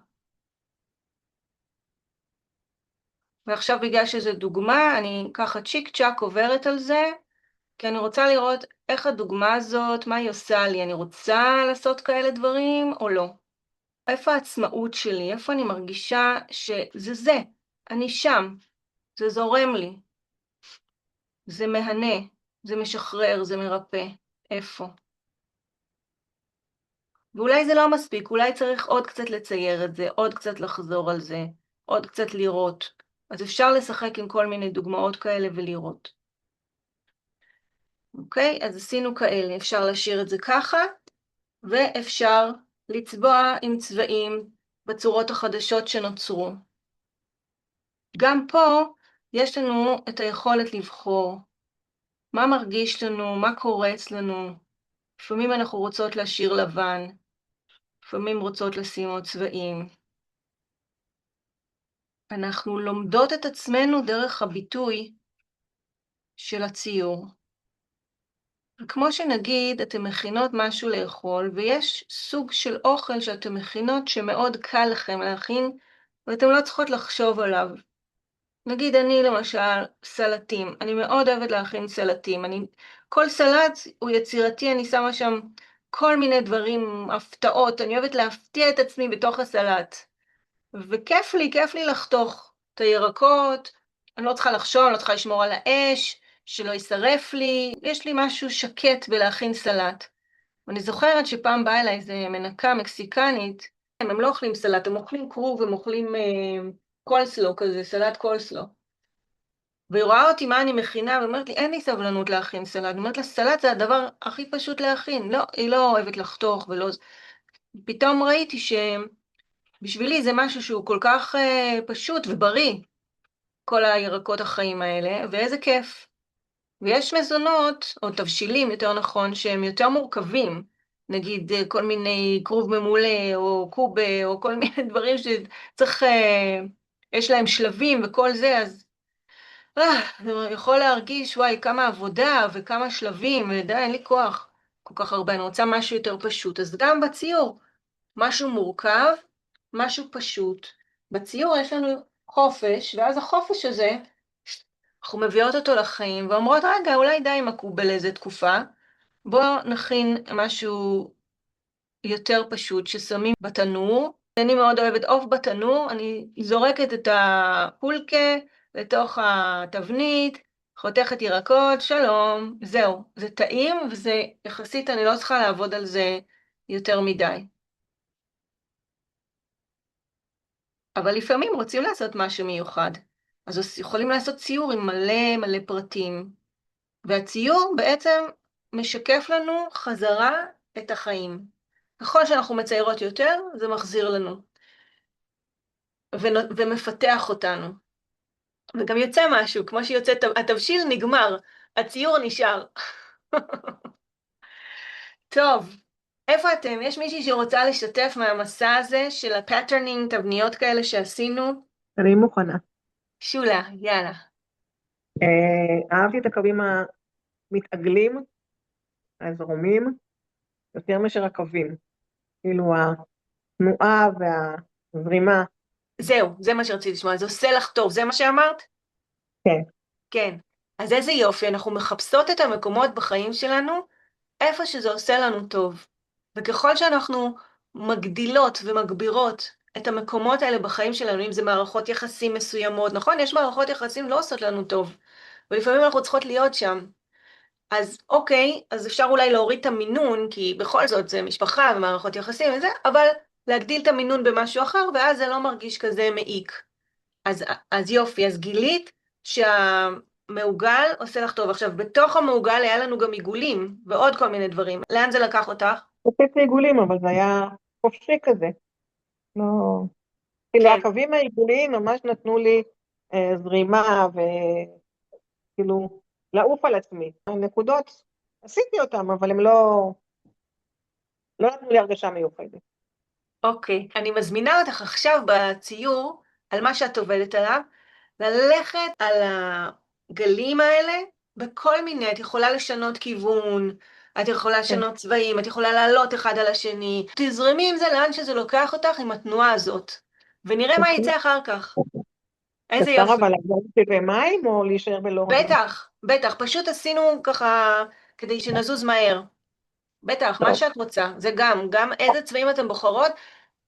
ועכשיו בגלל שזו דוגמה, אני ככה צ'יק צ'אק עוברת על זה, כי אני רוצה לראות איך הדוגמה הזאת, מה היא עושה לי, אני רוצה לעשות כאלה דברים או לא. איפה העצמאות שלי, איפה אני מרגישה שזה זה, אני שם, זה זורם לי, זה מהנה, זה משחרר, זה מרפא, איפה. ואולי זה לא מספיק, אולי צריך עוד קצת לצייר את זה, עוד קצת לחזור על זה, עוד קצת לראות. אז אפשר לשחק עם כל מיני דוגמאות כאלה ולראות. אוקיי? אז עשינו כאלה, אפשר להשאיר את זה ככה, ואפשר לצבוע עם צבעים בצורות החדשות שנוצרו. גם פה יש לנו את היכולת לבחור מה מרגיש לנו, מה קורץ לנו. לפעמים אנחנו רוצות להשאיר לבן, לפעמים רוצות לשים עוד צבעים. אנחנו לומדות את עצמנו דרך הביטוי של הציור. וכמו שנגיד, אתם מכינות משהו לאכול, ויש סוג של אוכל שאתם מכינות שמאוד קל לכם להכין, ואתם לא צריכות לחשוב עליו. נגיד אני למשל סלטים, אני מאוד אוהבת להכין סלטים, כל סלט הוא יצירתי, אני שמה שם כל מיני דברים, הפתעות, אני אוהבת להפתיע את עצמי בתוך הסלט. וכיף לי לחתוך את הירקות, אני לא צריכה לחשוב, אני לא צריכה לשמור על האש, שלא יישרף לי, יש לי משהו שקט בלהכין סלט. ואני זוכרת שפעם באה אליי איזה מנקה מקסיקנית, הם לא אוכלים סלט, הם אוכלים כרוב, הם אוכלים קולסלו כזה, סלט קולסלו. והיא רואה אותי מה אני מכינה, ואומרת לי, אין לי סבלנות להכין סלט. אני אומרת לה, סלט זה הדבר הכי פשוט להכין. לא, היא לא אוהבת לחתוך ולא... פתאום ראיתי שבשבילי זה משהו שהוא כל כך פשוט ובריא, כל הירקות החיים האלה, ואיזה כיף. ויש מזונות, או תבשילים יותר נכון, שהם יותר מורכבים. נגיד כל מיני כרוב ממולא, או קובה, או כל מיני דברים שצריך, יש להם שלבים וכל זה, אז זה יכול להרגיש, וואי, כמה עבודה וכמה שלבים, ודי, אין לי כוח כל כך הרבה, אני רוצה משהו יותר פשוט. אז גם בציור, משהו מורכב, משהו פשוט. בציור יש לנו חופש, ואז החופש הזה, אנחנו מביאות אותו לחיים, ואומרות, רגע, אולי די עם הקובה לאיזה תקופה, בואו נכין משהו יותר פשוט ששמים בתנור. אני מאוד אוהבת עוף בתנור, אני זורקת את הפולקה לתוך התבנית, חותכת ירקות, שלום, זהו, זה טעים וזה יחסית, אני לא צריכה לעבוד על זה יותר מדי. אבל לפעמים רוצים לעשות משהו מיוחד, אז יכולים לעשות ציור עם מלא מלא פרטים, והציור בעצם משקף לנו חזרה את החיים. ככל שאנחנו מציירות יותר, זה מחזיר לנו, ומפתח אותנו. וגם יוצא משהו, כמו שיוצא, התבשיל נגמר, הציור נשאר. טוב, איפה אתם? יש מישהי שרוצה לשתף מהמסע הזה של הפטרנינג, תבניות כאלה שעשינו? אני מוכנה. שולה, יאללה. אהבתי את הקווים המתעגלים, הזרומים, יותר מאשר הקווים. כאילו התנועה והזרימה. זהו, זה מה שרציתי לשמוע, זה עושה לך טוב, זה מה שאמרת? כן. כן. אז איזה יופי, אנחנו מחפשות את המקומות בחיים שלנו, איפה שזה עושה לנו טוב. וככל שאנחנו מגדילות ומגבירות את המקומות האלה בחיים שלנו, אם זה מערכות יחסים מסוימות, נכון? יש מערכות יחסים לא עושות לנו טוב, ולפעמים אנחנו צריכות להיות שם. אז אוקיי, אז אפשר אולי להוריד את המינון, כי בכל זאת זה משפחה ומערכות יחסים וזה, אבל להגדיל את המינון במשהו אחר, ואז זה לא מרגיש כזה מעיק. אז יופי, אז גילית שהמעוגל עושה לך טוב. עכשיו, בתוך המעוגל היה לנו גם עיגולים ועוד כל מיני דברים. לאן זה לקח אותך? עשיתי עיגולים, אבל זה היה חופשי כזה. לא... כאילו כן, הקווים העיגוליים ממש נתנו לי זרימה וכאילו לעוף על עצמי. הנקודות, עשיתי אותם, אבל הם לא נתנו לי הרגשה מיוחדת. אוקיי. אני מזמינה אותך עכשיו בציור, על מה שאת עובדת עליו, ללכת על הגלים האלה בכל מיני, את יכולה לשנות כיוון, את יכולה כן. לשנות צבעים, את יכולה לעלות אחד על השני. תזרמי עם זה לאן שזה לוקח אותך עם התנועה הזאת, ונראה מה יצא אחר כך. איזה אפשר יופי. אבל להגדיל במים או להישאר בלא מים? בטח, בטח, פשוט עשינו ככה כדי שנזוז מהר. בטח, מה טוב. שאת רוצה. זה גם איזה צבעים אתם בוחרות,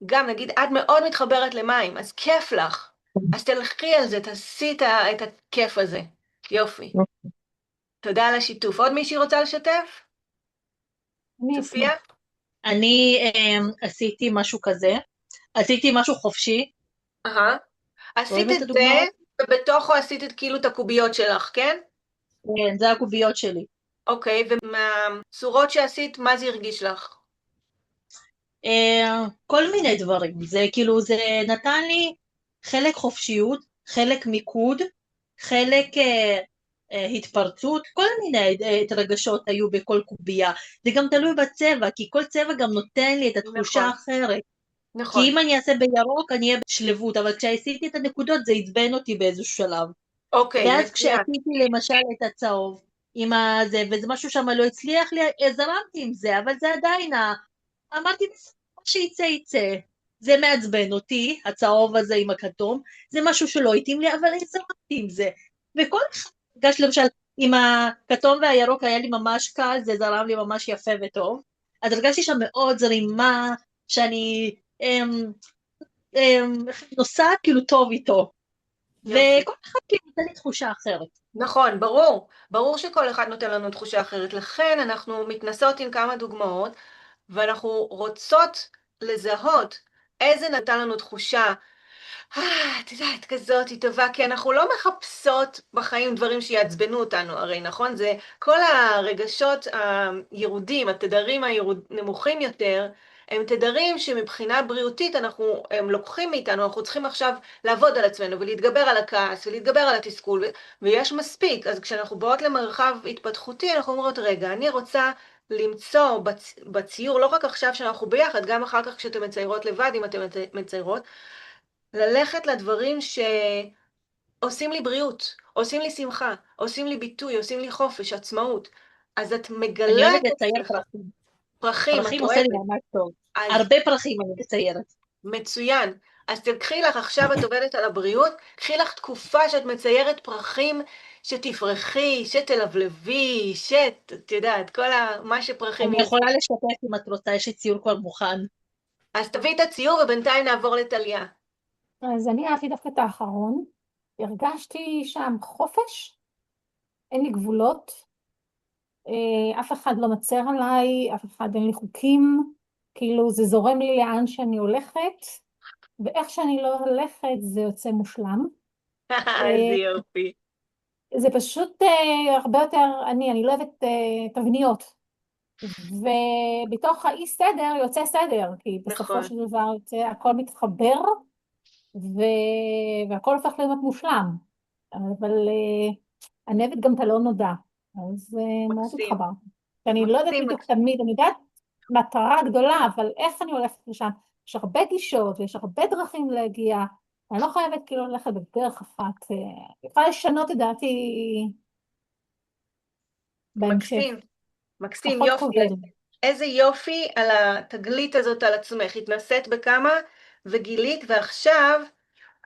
גם נגיד את מאוד מתחברת למים, אז כיף לך. אז תלכי על זה, תעשי את הכיף הזה. יופי. תודה על השיתוף. עוד מישהי רוצה לשתף? אני צופיה? אשמח. אני עשיתי משהו כזה, עשיתי משהו חופשי, אהה. רואים עשית את את זה, הדוגמאות? ובתוכו עשית את כאילו את הקוביות שלך, כן? כן, זה הקוביות שלי. אוקיי, ומהצורות שעשית, מה זה הרגיש לך? כל מיני דברים, זה כאילו, זה נתן לי חלק חופשיות, חלק מיקוד, חלק התפרצות, כל מיני רגשות היו בכל קובייה. זה גם תלוי בצבע, כי כל צבע גם נותן לי את התחושה נכון, האחרת. כי נכון. אם אני אעשה בירוק, אני אהיה בשלבות, אבל כשעשיתי את הנקודות זה עצבן אותי באיזשהו שלב. אוקיי, ואז מצוין. כשעשיתי למשל את הצהוב, עם הזה, וזה משהו שם לא הצליח לי, זרמתי עם זה, אבל זה עדיין, אמרתי, מה שיצא יצא. זה מעצבן אותי, הצהוב הזה עם הכתום, זה משהו שלא התאים לי, אבל זרמתי עם זה. וכל אחד הרגש למשל, עם הכתום והירוק היה לי ממש קל, זה זרם לי ממש יפה וטוב. אז הרגשתי שם מאוד זרימה, שאני נוסעת כאילו טוב איתו. יופי. וכל אחד כאילו נותן לי תחושה אחרת. נכון, ברור. ברור שכל אחד נותן לנו תחושה אחרת. לכן אנחנו מתנסות עם כמה דוגמאות, ואנחנו רוצות לזהות איזה נתן לנו תחושה, את יודעת, כזאת היא טובה, כי אנחנו לא מחפשות בחיים דברים שיעצבנו אותנו, הרי נכון? זה כל הרגשות הירודים, התדרים הנמוכים יותר, הם תדרים שמבחינה בריאותית הם לוקחים מאיתנו, אנחנו צריכים עכשיו לעבוד על עצמנו ולהתגבר על הכעס ולהתגבר על התסכול, ויש מספיק. אז כשאנחנו באות למרחב התפתחותי, אנחנו אומרות, רגע, אני רוצה למצוא בציור, לא רק עכשיו שאנחנו ביחד, גם אחר כך כשאתם מציירות לבד, אם אתם מציירות, ללכת לדברים שעושים לי בריאות, עושים לי שמחה, עושים לי ביטוי, עושים לי חופש, עצמאות. אז את אני מגלה אוהבת את לצייר עצמך. פרחים. פרחים, את פרחים עושה לי אוהבת. ממש טוב. אז הרבה פרחים אני מציירת. מצוין. אז תקחי לך, עכשיו את עובדת על הבריאות, קחי לך תקופה שאת מציירת פרחים, שתפרחי, שתלבלבי, את יודעת, מה שפרחים אני יכולה לשתף אם את רוצה, יש לי ציור כבר מוכן. אז תביאי את הציור ובינתיים נעבור לטליה. אז אני אהבתי דווקא את האחרון. הרגשתי שם חופש, אין לי גבולות, אף אחד לא מצר עליי, אף אחד אין לי חוקים, כאילו זה זורם לי לאן שאני הולכת, ואיך שאני לא הולכת זה יוצא מושלם. איזה אה, יופי. זה פשוט הרבה יותר, אני לא אוהבת תבניות, ובתוך האי סדר יוצא סדר, כי בסופו נכון, של דבר יוצא, הכל מתחבר, ו... והכל הופך להיות מושלם. אבל אני אוהבת גם את הלא נודע, אז מאוד מקסים, התחברתי. אני לא יודעת מקסים, בדיוק מקסים. תמיד, אני יודעת מטרה גדולה, אבל איך אני הולכת לשם? יש הרבה גישות ויש הרבה דרכים להגיע, אני לא חייבת כאילו ללכת בדרך אחת, אני יכולה לשנות את דעתי בהמשך, מקסים, מקסים, פחות יופי. כובד. איזה יופי על התגלית הזאת על עצמך. התנסית בכמה וגילית, ועכשיו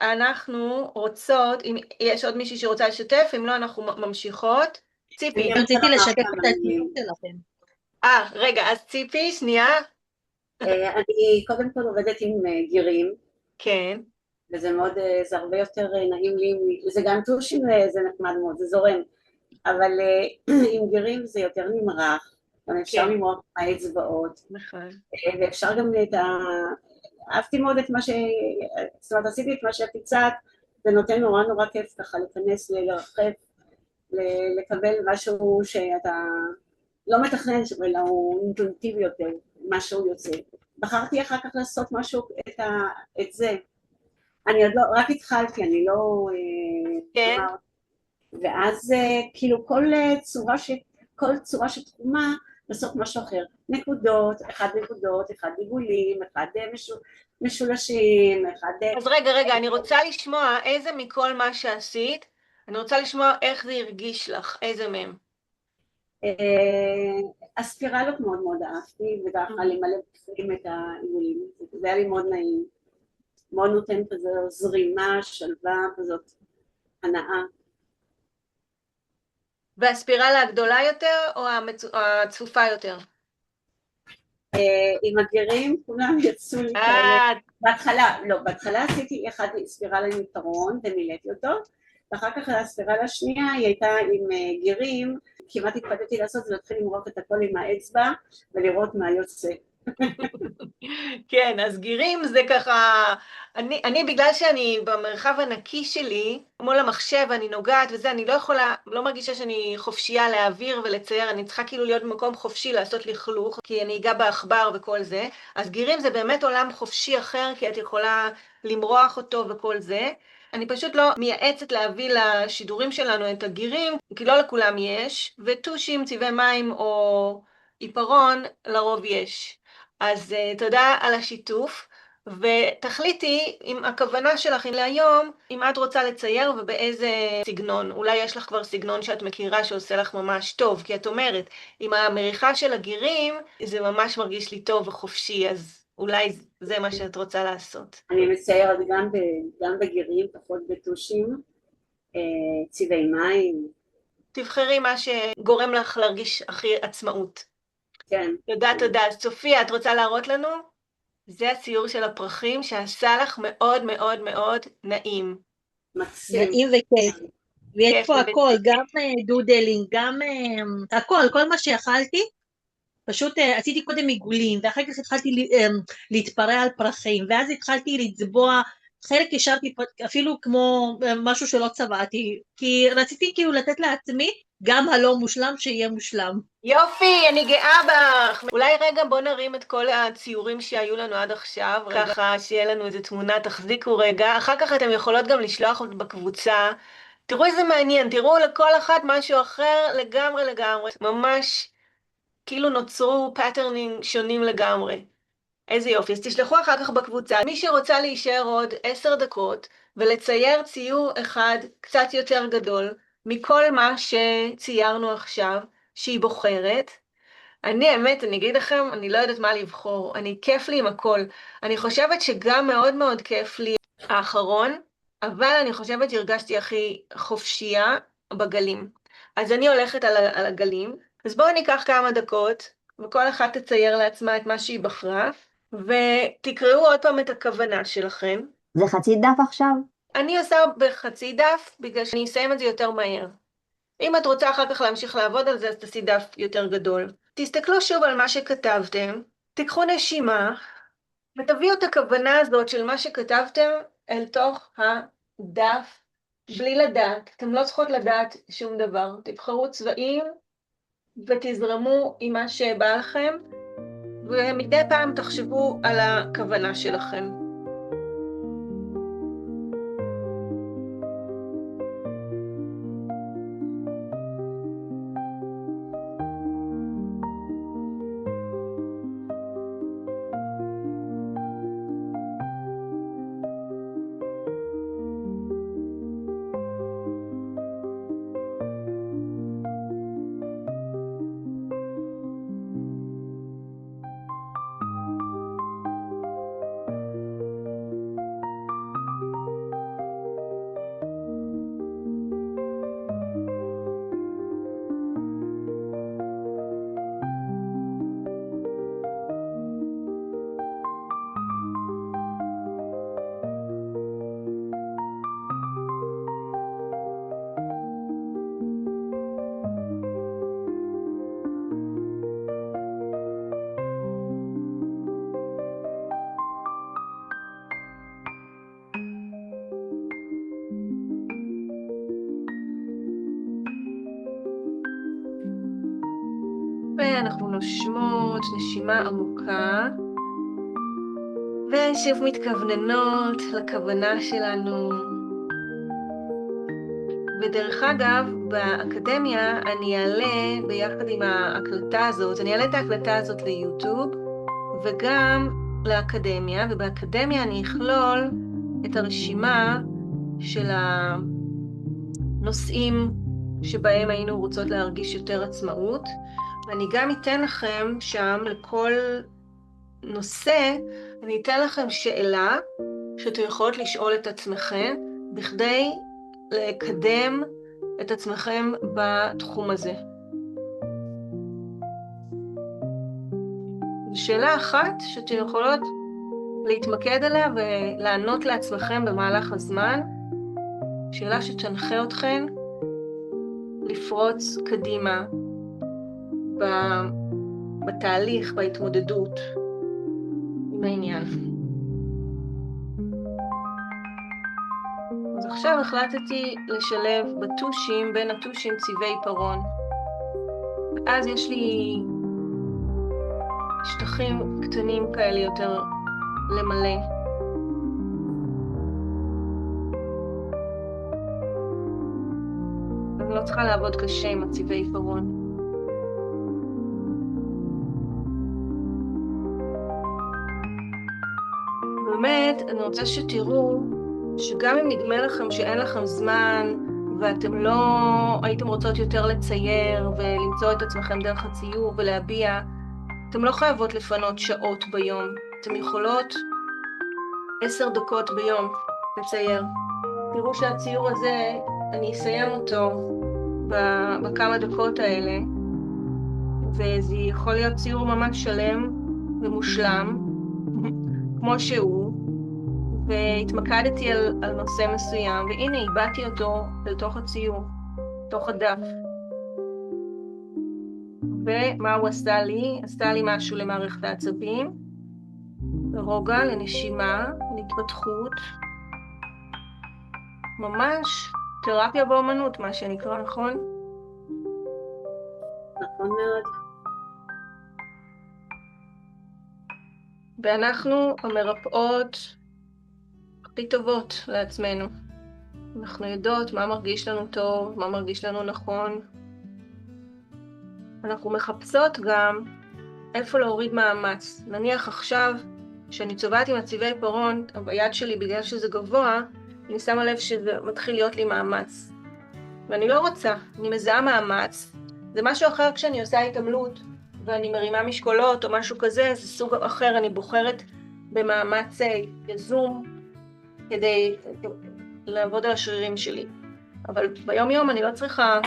אנחנו רוצות, אם יש עוד מישהי שרוצה לשתף, אם לא, אנחנו ממשיכות. ציפי. אני רוצה רציתי לומר לשתף כמה את התגובות מילים. שלכם. רגע, אז ציפי, שנייה. אני קודם כל עובדת עם גירים, כן, וזה מאוד, זה הרבה יותר נעים לי, זה גם טושים, זה נחמד מאוד, זה זורם, אבל עם גירים זה יותר נמרח, גם אפשר כן, למרוח מהאצבעות, נכון. ואפשר גם את ה... אהבתי מאוד את מה ש... זאת אומרת, עשיתי את מה שאת הצעת, זה נותן נורא נורא כיף ככה להיכנס, לרחב, לקבל משהו שאתה לא מתכנן, אלא הוא אינטואיטיבי יותר, משהו יוצא. בחרתי אחר כך לעשות משהו, את זה. אני עוד לא, רק התחלתי, אני לא... כן, כלומר, ואז כאילו כל צורה שתחומה, לעשות משהו אחר. נקודות, אחד עיגולים, אחד משולשים, אחד... אז רגע, אני רוצה לשמוע איזה מכל מה שעשית, אני רוצה לשמוע איך זה הרגיש לך, איזה מהם. הספירלות מאוד מאוד אהבתי, וככה למלא בפנים את העיגולים, זה היה לי מאוד נעים, מאוד נותן כזה זרימה, שלווה, כזאת הנאה. והספירלה הגדולה יותר או הצפופה יותר? עם הגרים כולם יצאו לי כאלה, בהתחלה עשיתי אחד ספירלה עם יתרון ומילאתי אותו, ואחר כך הספירלה השנייה היא הייתה עם גרים, כמעט התפתתי לעשות זה להתחיל למרוק את הכל עם האצבע ולראות מה יוצא. כן, אז גירים זה ככה, אני בגלל שאני במרחב הנקי שלי, מול המחשב, אני נוגעת וזה, אני לא יכולה, לא מרגישה שאני חופשייה להעביר ולצייר, אני צריכה כאילו להיות במקום חופשי לעשות לכלוך, כי אני אגע בעכבר וכל זה, אז גירים זה באמת עולם חופשי אחר, כי את יכולה למרוח אותו וכל זה. אני פשוט לא מייעצת להביא לשידורים שלנו את הגירים, כי לא לכולם יש, וטושים, צבעי מים או עיפרון, לרוב יש. אז תודה על השיתוף, ותחליטי אם הכוונה שלך להיום, אם את רוצה לצייר ובאיזה סגנון. אולי יש לך כבר סגנון שאת מכירה שעושה לך ממש טוב, כי את אומרת, עם המריחה של הגירים, זה ממש מרגיש לי טוב וחופשי, אז אולי זה מה שאת רוצה לעשות. אני מציירת גם בגירים, פחות בטושים, צבעי מים, תבחרי מה שגורם לך להרגיש הכי עצמאות. כן. תודה, תודה. אז צופיה, את רוצה להראות לנו? זה הציור של הפרחים שעשה לך מאוד מאוד מאוד נעים. מקסים. נעים וכיף. ויש כיף פה ובית- הכל, גם דודלינג, גם הכל, כל מה שיכלתי. פשוט עשיתי קודם עיגולים, ואחר כך התחלתי להתפרע על פרחים, ואז התחלתי לצבוע, חלק השארתי אפילו כמו משהו שלא צבעתי, כי רציתי כאילו לתת לעצמי גם הלא מושלם שיהיה מושלם. יופי, אני גאה בך. אולי רגע בוא נרים את כל הציורים שהיו לנו עד עכשיו, ככה שיהיה לנו איזה תמונה, תחזיקו רגע. אחר כך אתם יכולות גם לשלוח בקבוצה. תראו איזה מעניין, תראו לכל אחת משהו אחר לגמרי לגמרי. ממש כאילו נוצרו פטרנים שונים לגמרי. איזה יופי, אז תשלחו אחר כך בקבוצה. מי שרוצה להישאר עוד 10 דקות ולצייר ציור אחד קצת יותר גדול מכל מה שציירנו עכשיו, שהיא בוחרת. האמת, אני אגיד לכם, אני לא יודעת מה לבחור. כיף לי עם הכל. אני חושבת שגם מאוד מאוד כיף לי האחרון, אבל אני חושבת שהרגשתי הכי חופשייה בגלים. אז אני הולכת על הגלים. אז בואו ניקח כמה דקות, וכל אחת תצייר לעצמה את מה שהיא בחרה. ותקראו עוד פעם את הכוונה שלכם. זה חצי דף עכשיו? אני עושה בחצי דף, בגלל שאני אסיים את זה יותר מהר. אם את רוצה אחר כך להמשיך לעבוד על זה, אז תעשי דף יותר גדול. תסתכלו שוב על מה שכתבתם, תיקחו נשימה, ותביאו את הכוונה הזאת של מה שכתבתם אל תוך הדף, בלי לדעת. אתם לא צריכות לדעת שום דבר. תבחרו צבעים, ותזרמו עם מה שבא לכם, ומדי פעם תחשבו על הכוונה שלכם. ואנחנו נושמות נשימה עמוקה, ושוב מתכווננות לכוונה שלנו. ודרך אגב, באקדמיה אני אעלה ביחד עם ההקלטה הזאת, אני אעלה את ההקלטה הזאת ליוטיוב, וגם לאקדמיה, ובאקדמיה אני אכלול את הרשימה של הנושאים שבהם היינו רוצות להרגיש יותר עצמאות, ואני גם אתן לכם שם לכל נושא, אני אתן לכם שאלה שאתם יכולות לשאול את עצמכם, בכדי לקדם את עצמכם בתחום הזה. שאלה אחת שאתם יכולות להתמקד עליה ולענות לעצמכם במהלך הזמן, שאלה שתנחה אתכן לפרוץ קדימה בתהליך, בהתמודדות עם העניין. אז עכשיו החלטתי לשלב בטושים, בין הטושים צבעי פרון. ואז יש לי שטחים קטנים כאלה יותר למלא. אני לא צריכה לעבוד קשה עם הצבעי פרון. באמת, אני רוצה שתראו שגם אם נדמה לכם שאין לכם זמן ואתם לא הייתם רוצות יותר לצייר ולמצוא את עצמכם דרך הציור ולהביע, אתם לא חייבות לפנות שעות ביום. אתם יכולות 10 דקות ביום לצייר. תראו שהציור הזה, אני אסיים אותו בכמה דקות האלה, וזה יכול להיות ציור ממש שלם ומושלם, כמו שהוא, והתמקדתי על נושא מסוים, והנה איבדתי אותו לתוך הציור, תוך הדף. ומה הוא עשה לי? עשה לי משהו למערכת העצבים, לרוגע, לנשימה, להתפתחות. ממש תרפיה באומנות, מה שנקרא, נכון? נכון מאוד. ואנחנו המרפאות הכי טובות לעצמנו. אנחנו יודעות מה מרגיש לנו טוב, מה מרגיש לנו נכון. אנחנו מחפשות גם איפה להוריד מאמץ. נניח עכשיו, שאני צובעת עם הצבעי פרון, ביד שלי בגלל שזה גבוה, אני שמה לב שזה מתחיל להיות לי מאמץ. ואני לא רוצה, אני מזהה מאמץ. זה משהו אחר כשאני עושה התעמלות, ואני מרימה משקולות או משהו כזה, זה סוג אחר, אני בוחרת במאמץ יזום, כדי לעבוד על השרירים שלי. אבל ביום יום אני לא צריכה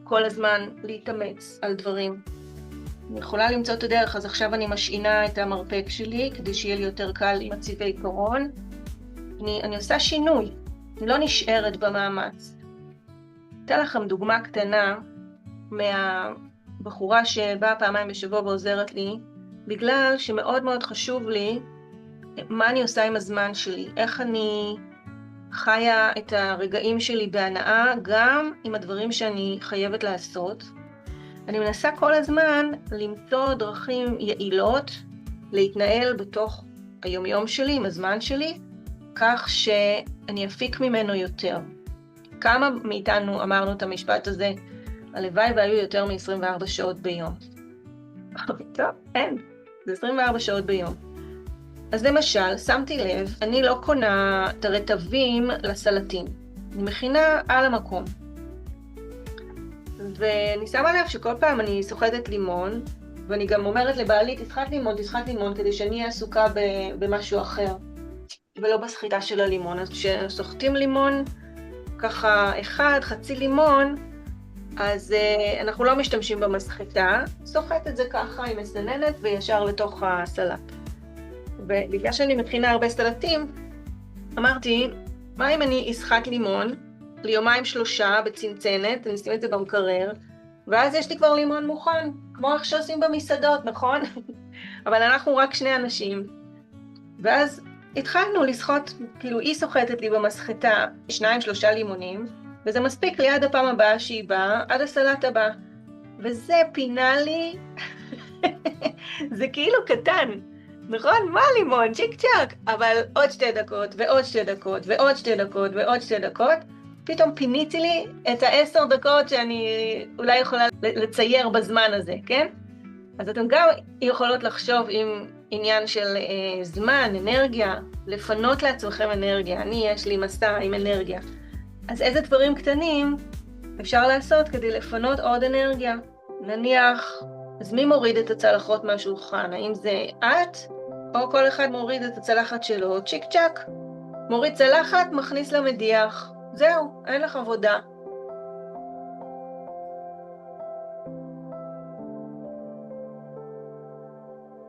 כל הזמן להתאמץ על דברים. אני יכולה למצוא את הדרך, אז עכשיו אני משעינה את המרפק שלי, כדי שיהיה לי יותר קל עם הצבעי פרון. אני עושה שינוי, אני לא נשארת במאמץ. אתן לכם דוגמה קטנה מהבחורה שבאה פעמיים בשבוע ועוזרת לי, בגלל שמאוד מאוד חשוב לי מה אני עושה עם הזמן שלי, איך אני חיה את הרגעים שלי בהנאה, גם עם הדברים שאני חייבת לעשות. אני מנסה כל הזמן למצוא דרכים יעילות להתנהל בתוך היומיום שלי, עם הזמן שלי, כך שאני אפיק ממנו יותר. כמה מאיתנו אמרנו את המשפט הזה, הלוואי והיו יותר מ-24 שעות ביום. טוב, אין, זה 24 שעות ביום. אז למשל, שמתי לב, אני לא קונה את הרטבים לסלטים. אני מכינה על המקום. ואני שמה לב שכל פעם אני סוחטת לימון, ואני גם אומרת לבעלי, תסחט לימון, כדי שאני אהיה עסוקה במשהו אחר, ולא בסחיטה של הלימון. אז כשסוחטים לימון, ככה חצי לימון, אז אנחנו לא משתמשים במסחטה, סוחט את זה ככה עם מסננת וישר לתוך הסלט. ובגלל שאני מכינה הרבה סלטים, אמרתי, מה אם אני אסחט לימון ליומיים 3 בצנצנת, אני אשים את זה במקרר, ואז יש לי כבר לימון מוכן, כמו איך שעושים במסעדות, נכון? אבל אנחנו רק 2 אנשים. ואז התחלנו לסחוט, כאילו היא סוחטת לי במסחטה 2-3 לימונים, וזה מספיק לי עד הפעם הבאה שהיא באה, עד הסלט הבא. וזה פינה לי, זה כאילו קטן, נכון? מה לימון? צ'יק צ'ק, אבל עוד 2 דקות, ועוד 2 דקות, ועוד 2 דקות, ועוד 2 דקות, פתאום פיניתי לי את 10 דקות שאני אולי יכולה לצייר בזמן הזה, כן? אז אתם גם יכולות לחשוב עם עניין של זמן, אנרגיה, לפנות לעצמכם אנרגיה. יש לי מסע עם אנרגיה. אז איזה דברים קטנים אפשר לעשות כדי לפנות עוד אנרגיה? נניח, אז מי מוריד את הצלחות מהשולחן? האם זה את? או כל אחד מוריד את הצלחת שלו? צ'יק צ'ק. מוריד צלחת, מכניס למדיח. זהו, אין לך עבודה.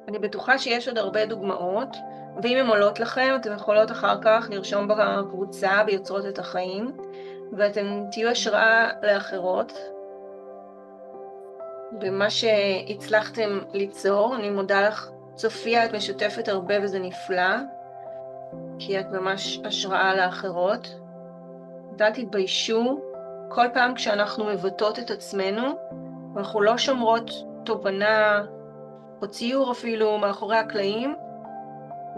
אני בטוחה שיש עוד הרבה דוגמאות, ואם הן עולות לכם, אתן יכולות אחר כך לרשום בקבוצה ביוצרות את החיים, ואתם תהיו השראה לאחרות. במה שהצלחתם ליצור, אני מודה לך, צופיה, את משותפת הרבה וזה נפלא, כי את ממש השראה לאחרות. אל תתביישו, כל פעם כשאנחנו מבטאות את עצמנו, ואנחנו לא שומרות תובנה, או ציור אפילו מאחורי הקלעים,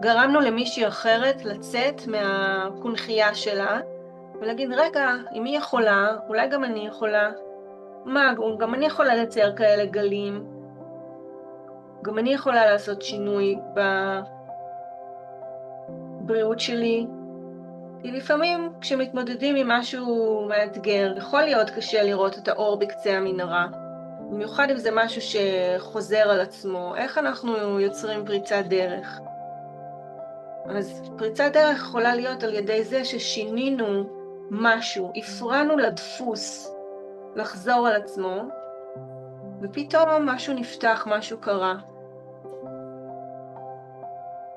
גרמנו למישהי אחרת לצאת מהקונחייה שלה, ולהגיד, רגע, אם היא יכולה, אולי גם אני יכולה. מה, גם אני יכולה לצייר כאלה גלים, גם אני יכולה לעשות שינוי בבריאות שלי. כי לפעמים כשמתמודדים עם משהו מאתגר, יכול להיות קשה לראות את האור בקצה המנהרה. במיוחד אם זה משהו שחוזר על עצמו, איך אנחנו יוצרים פריצת דרך? אז פריצת דרך יכולה להיות על ידי זה ששינינו משהו, הפרענו לדפוס לחזור על עצמו, ופתאום משהו נפתח, משהו קרה.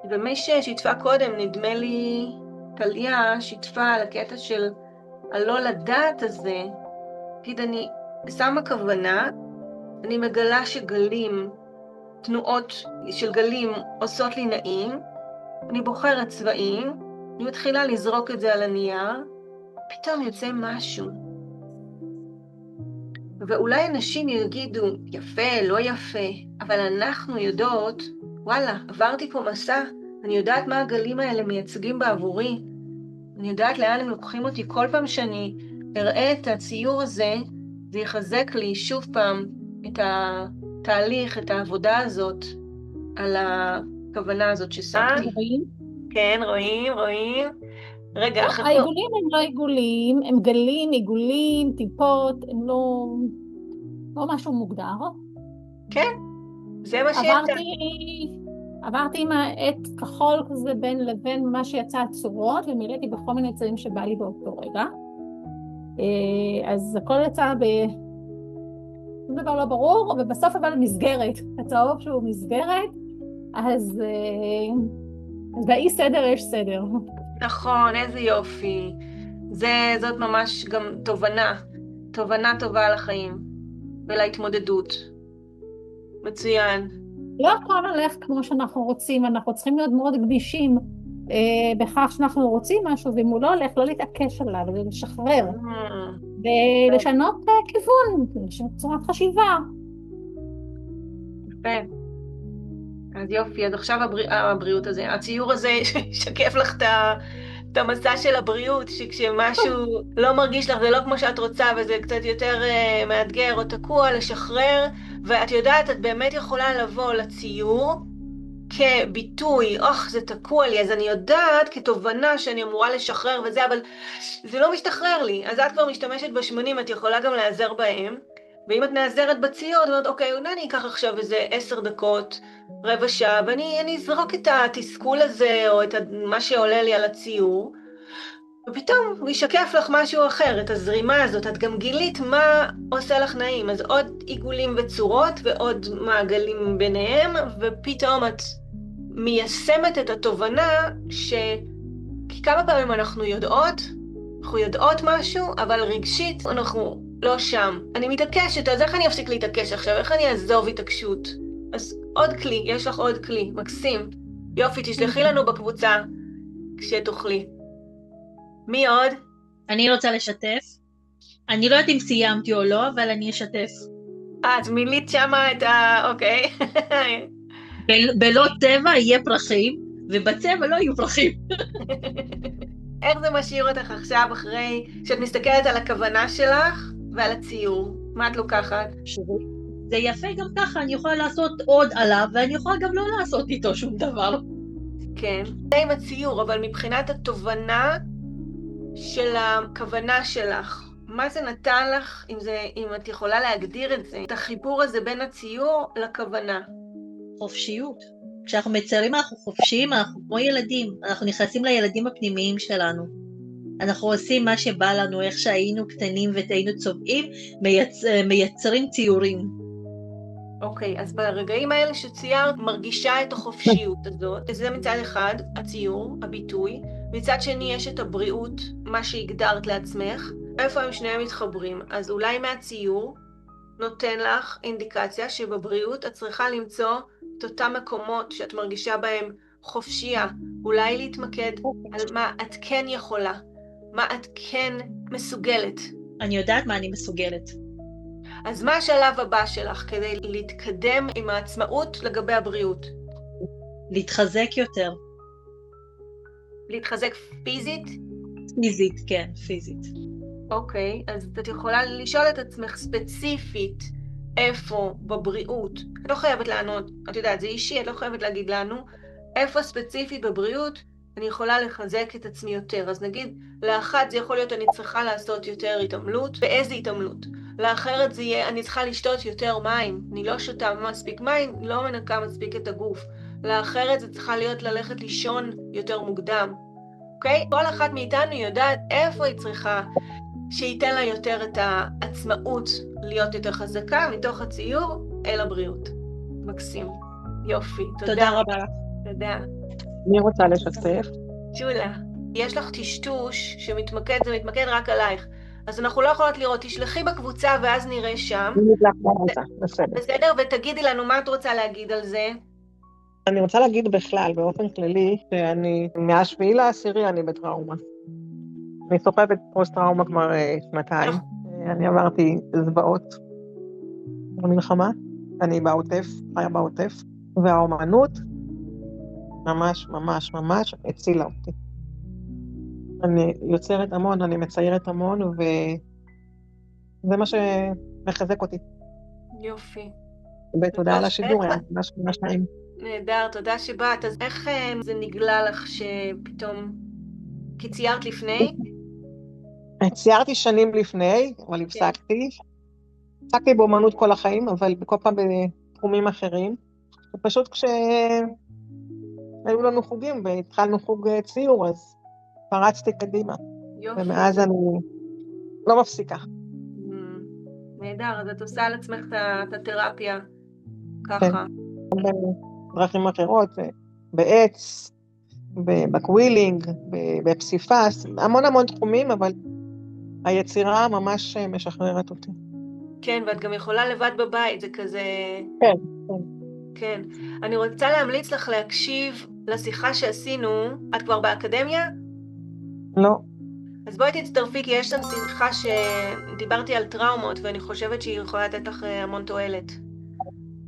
ומי ששיתפה קודם, נדמה לי, טליה שיתפה על הקטע של הלא לדעת הזה, תגיד, אני שמה כוונה, אני מגלה שגלים, תנועות של גלים עושות לי נעים, אני בוחרת צבעים, אני מתחילה לזרוק את זה על הנייר, פתאום יוצא משהו. ואולי אנשים יגידו, יפה, לא יפה, אבל אנחנו יודעות, וואלה, עברתי פה מסע, אני יודעת מה הגלים האלה מייצגים בעבורי, אני יודעת לאן הם לוקחים אותי, כל פעם שאני אראה את הציור הזה, זה יחזק לי שוב פעם את התהליך, את העבודה הזאת, על הכוונה הזאת ששמתי. רואים? כן, רואים. רגע, העיגולים הם לא עיגולים, הם גלים, עיגולים, טיפות, הם לא משהו מוגדר. כן, זה מה שיצא. עברתי עם העט כחול כזה בין לבין מה שיצא הצורות, ומילאתי בכל מיני צבעים שבא לי באותו רגע. אז הכל יצא דבר לא ברור, ובסוף אבל מסגרת, הצהוב שהוא מסגרת, אז באי סדר יש סדר. נכון, איזה יופי. זאת ממש גם תובנה טובה על החיים ולהתמודדות. מצוין. לא הכל הולך כמו שאנחנו רוצים, אנחנו צריכים להיות מאוד גמישים בכך שאנחנו רוצים משהו, ואם הוא לא הולך, לא להתעקש עליו, ולשחרר, ולשנות כיוון, לשנות צורת חשיבה. יפה. אז יופי, אז עכשיו הבריאות הזה, הציור הזה שקף לך את המסע של הבריאות, שכשמשהו לא מרגיש לך, זה לא כמו שאת רוצה, וזה קצת יותר מאתגר או תקוע, לשחרר, ואת יודעת, את באמת יכולה לבוא לציור כביטוי, זה תקוע לי, אז אני יודעת כתובנה שאני אמורה לשחרר וזה, אבל זה לא משתחרר לי, אז את כבר משתמשת ב80, את יכולה גם לעזר בהם, ואם את נעזרת בציור, את אומרת, אוקיי, אולי אני אקח עכשיו איזה 10 דקות, רבע שעה, ואני אזרוק את התסכול הזה, או את מה שעולה לי על הציור, ופתאום הוא ישקף לך משהו אחר, את הזרימה הזאת, את גם גילית מה עושה לך נעים, אז עוד עיגולים וצורות, ועוד מעגלים ביניהם, ופתאום את מיישמת את התובנה, כי כמה פעמים אנחנו יודעות משהו, אבל רגשית אנחנו לא שם. אני מתעקשת, אז איך אני אפסיק להתעקש עכשיו? איך אני אעזוב התעקשות? אז עוד כלי, יש לך עוד כלי, מקסים. יופי, תשלחי לנו בקבוצה כשתוכלי. מי עוד? אני רוצה לשתף. אני לא יודעת אם סיימתי או לא, אבל אני אשתף. אז מילית שמה את אוקיי. בלא טבע יהיה פרחים, ובצבע לא יהיו פרחים. איך זה משאיר אותך עכשיו אחרי שאת מסתכלת על הכוונה שלך ועל הציור? מה את לוקחת? זה יפה גם ככה, אני יכולה לעשות עוד עליו, ואני יכולה גם לא לעשות איתו שום דבר. כן, זה עם הציור, אבל מבחינת התובנה של הכוונה שלך, מה זה נתן לך, אם את יכולה להגדיר את זה, את החיבור הזה בין הציור לכוונה? חופשיות. כשאנחנו מציירים אנחנו חופשיים, אנחנו כמו ילדים, אנחנו נכנסים לילדים הפנימיים שלנו. אנחנו עושים מה שבא לנו, איך שהיינו קטנים והיינו צובעים, מייצרים ציורים. אוקיי, אז ברגעים האלה שציירת, מרגישה את החופשיות הזאת, זה מצד אחד, הציור, הביטוי, מצד שני יש את הבריאות, מה שהגדרת לעצמך, איפה הם שניהם מתחברים? אז אולי מהציור נותן לך אינדיקציה שבבריאות את צריכה למצוא את אותם מקומות שאת מרגישה בהם חופשייה, אולי להתמקד על מה את כן יכולה, מה את כן מסוגלת. אני יודעת מה אני מסוגלת. אז מה השלב הבא שלך כדי להתקדם עם העצמאות לגבי הבריאות? להתחזק יותר. להתחזק פיזית? פיזית, כן, פיזית. אוקיי, אז את יכולה לשאול את עצמך ספציפית איפה בבריאות, את לא חייבת לענות, את יודעת, זה אישי, את לא חייבת להגיד לנו, איפה ספציפית בבריאות אני יכולה לחזק את עצמי יותר. אז נגיד, לאחת זה יכול להיות אני צריכה לעשות יותר התעמלות, ואיזה התעמלות? לאחרת זה יהיה אני צריכה לשתות יותר מים, אני לא שותה מספיק מים, לא מנקה מספיק את הגוף. לאחרת זה צריכה להיות ללכת לישון יותר מוקדם. אוקיי? כל אחת מאיתנו יודעת איפה היא צריכה שייתן לה יותר את העצמאות להיות יותר חזקה מתוך הציור אל הבריאות. מקסים. יופי. תודה רבה. תודה. אני רוצה לשתף. ג'ולה, יש לך טשטוש שמתמקד, זה מתמקד רק עלייך. אז אנחנו לא יכולות לראות, תשלחי בקבוצה ואז נראה שם. בסדר, ותגידי לנו מה את רוצה להגיד על זה. אני רוצה להגיד בכלל, באופן כללי, שאני מהשביעי לעשירי אני בטראומה. אני סוחבת פוסט-טראומה כבר 2 אני עברתי זוועות במלחמה, אני בעוטף, חיה בעוטף, והאומנות ממש ממש ממש הצילה אותי. אני יוצרת המון, אני מציירת המון, וזה מה שמחזק אותי. יופי. ותודה על השידור, היה ממש נעים. נהדר, תודה שבאת. אז איך זה נגלה לך שפתאום, כי ציירת לפני? ציירתי שנים לפני, אבל הפסקתי. הפסקתי באומנות כל החיים, אבל בכל פעם בתחומים אחרים. ופשוט כשהיו לנו חוגים, והתחלנו חוג ציור, אז פרצתי קדימה. יופי. ומאז אני לא מפסיקה. נהדר, אז את עושה על עצמך את התרפיה ככה. בדרכים אחרות, בעץ, בקווילינג, בפסיפס, המון המון תחומים, אבל היצירה ממש משחררת אותי. כן, ואת גם יכולה לבד בבית, זה כזה... כן, כן. כן. אני רוצה להמליץ לך להקשיב לשיחה שעשינו. את כבר באקדמיה? לא. אז בואי תצטרפי, כי יש שם שיחה שדיברתי על טראומות, ואני חושבת שהיא יכולה לתת לך המון תועלת.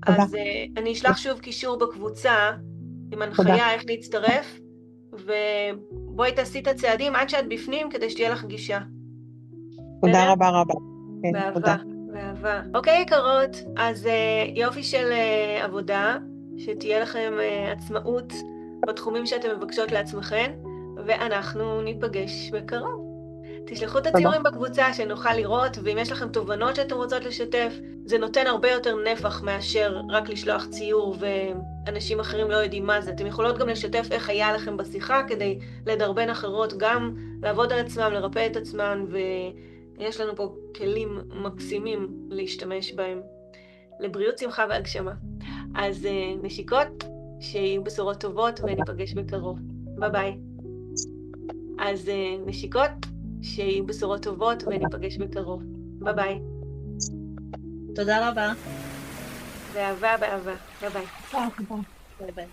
תודה. אז אני אשלח שוב קישור בקבוצה, עם הנחיה איך להצטרף, ובואי תעשי את הצעדים עד שאת בפנים, כדי שתהיה לך גישה. תודה רבה רבה. באהבה, באהבה. אוקיי, יקרות, אז יופי של עבודה, שתהיה לכם עצמאות בתחומים שאתם מבקשות לעצמכם, ואנחנו ניפגש בקרוב. תשלחו את הציורים בקבוצה שנוכל לראות, ואם יש לכם תובנות שאתם רוצות לשתף, זה נותן הרבה יותר נפח מאשר רק לשלוח ציור ואנשים אחרים לא יודעים מה זה. אתם יכולות גם לשתף איך היה לכם בשיחה כדי לדרבן אחרות, גם לעבוד על עצמם, לרפא את עצמם, ויש לנו פה כלים מקסימים להשתמש בהם לבריאות, שמחה והגשמה. אז נשיקות, שיהיו בשורות טובות וניפגש בקרוב. ביי ביי. אז נשיקות, שיהיו בשורות טובות וניפגש בקרוב. ביי ביי. תודה רבה. באהבה, באהבה. ביי ביי. תודה. ביי ביי.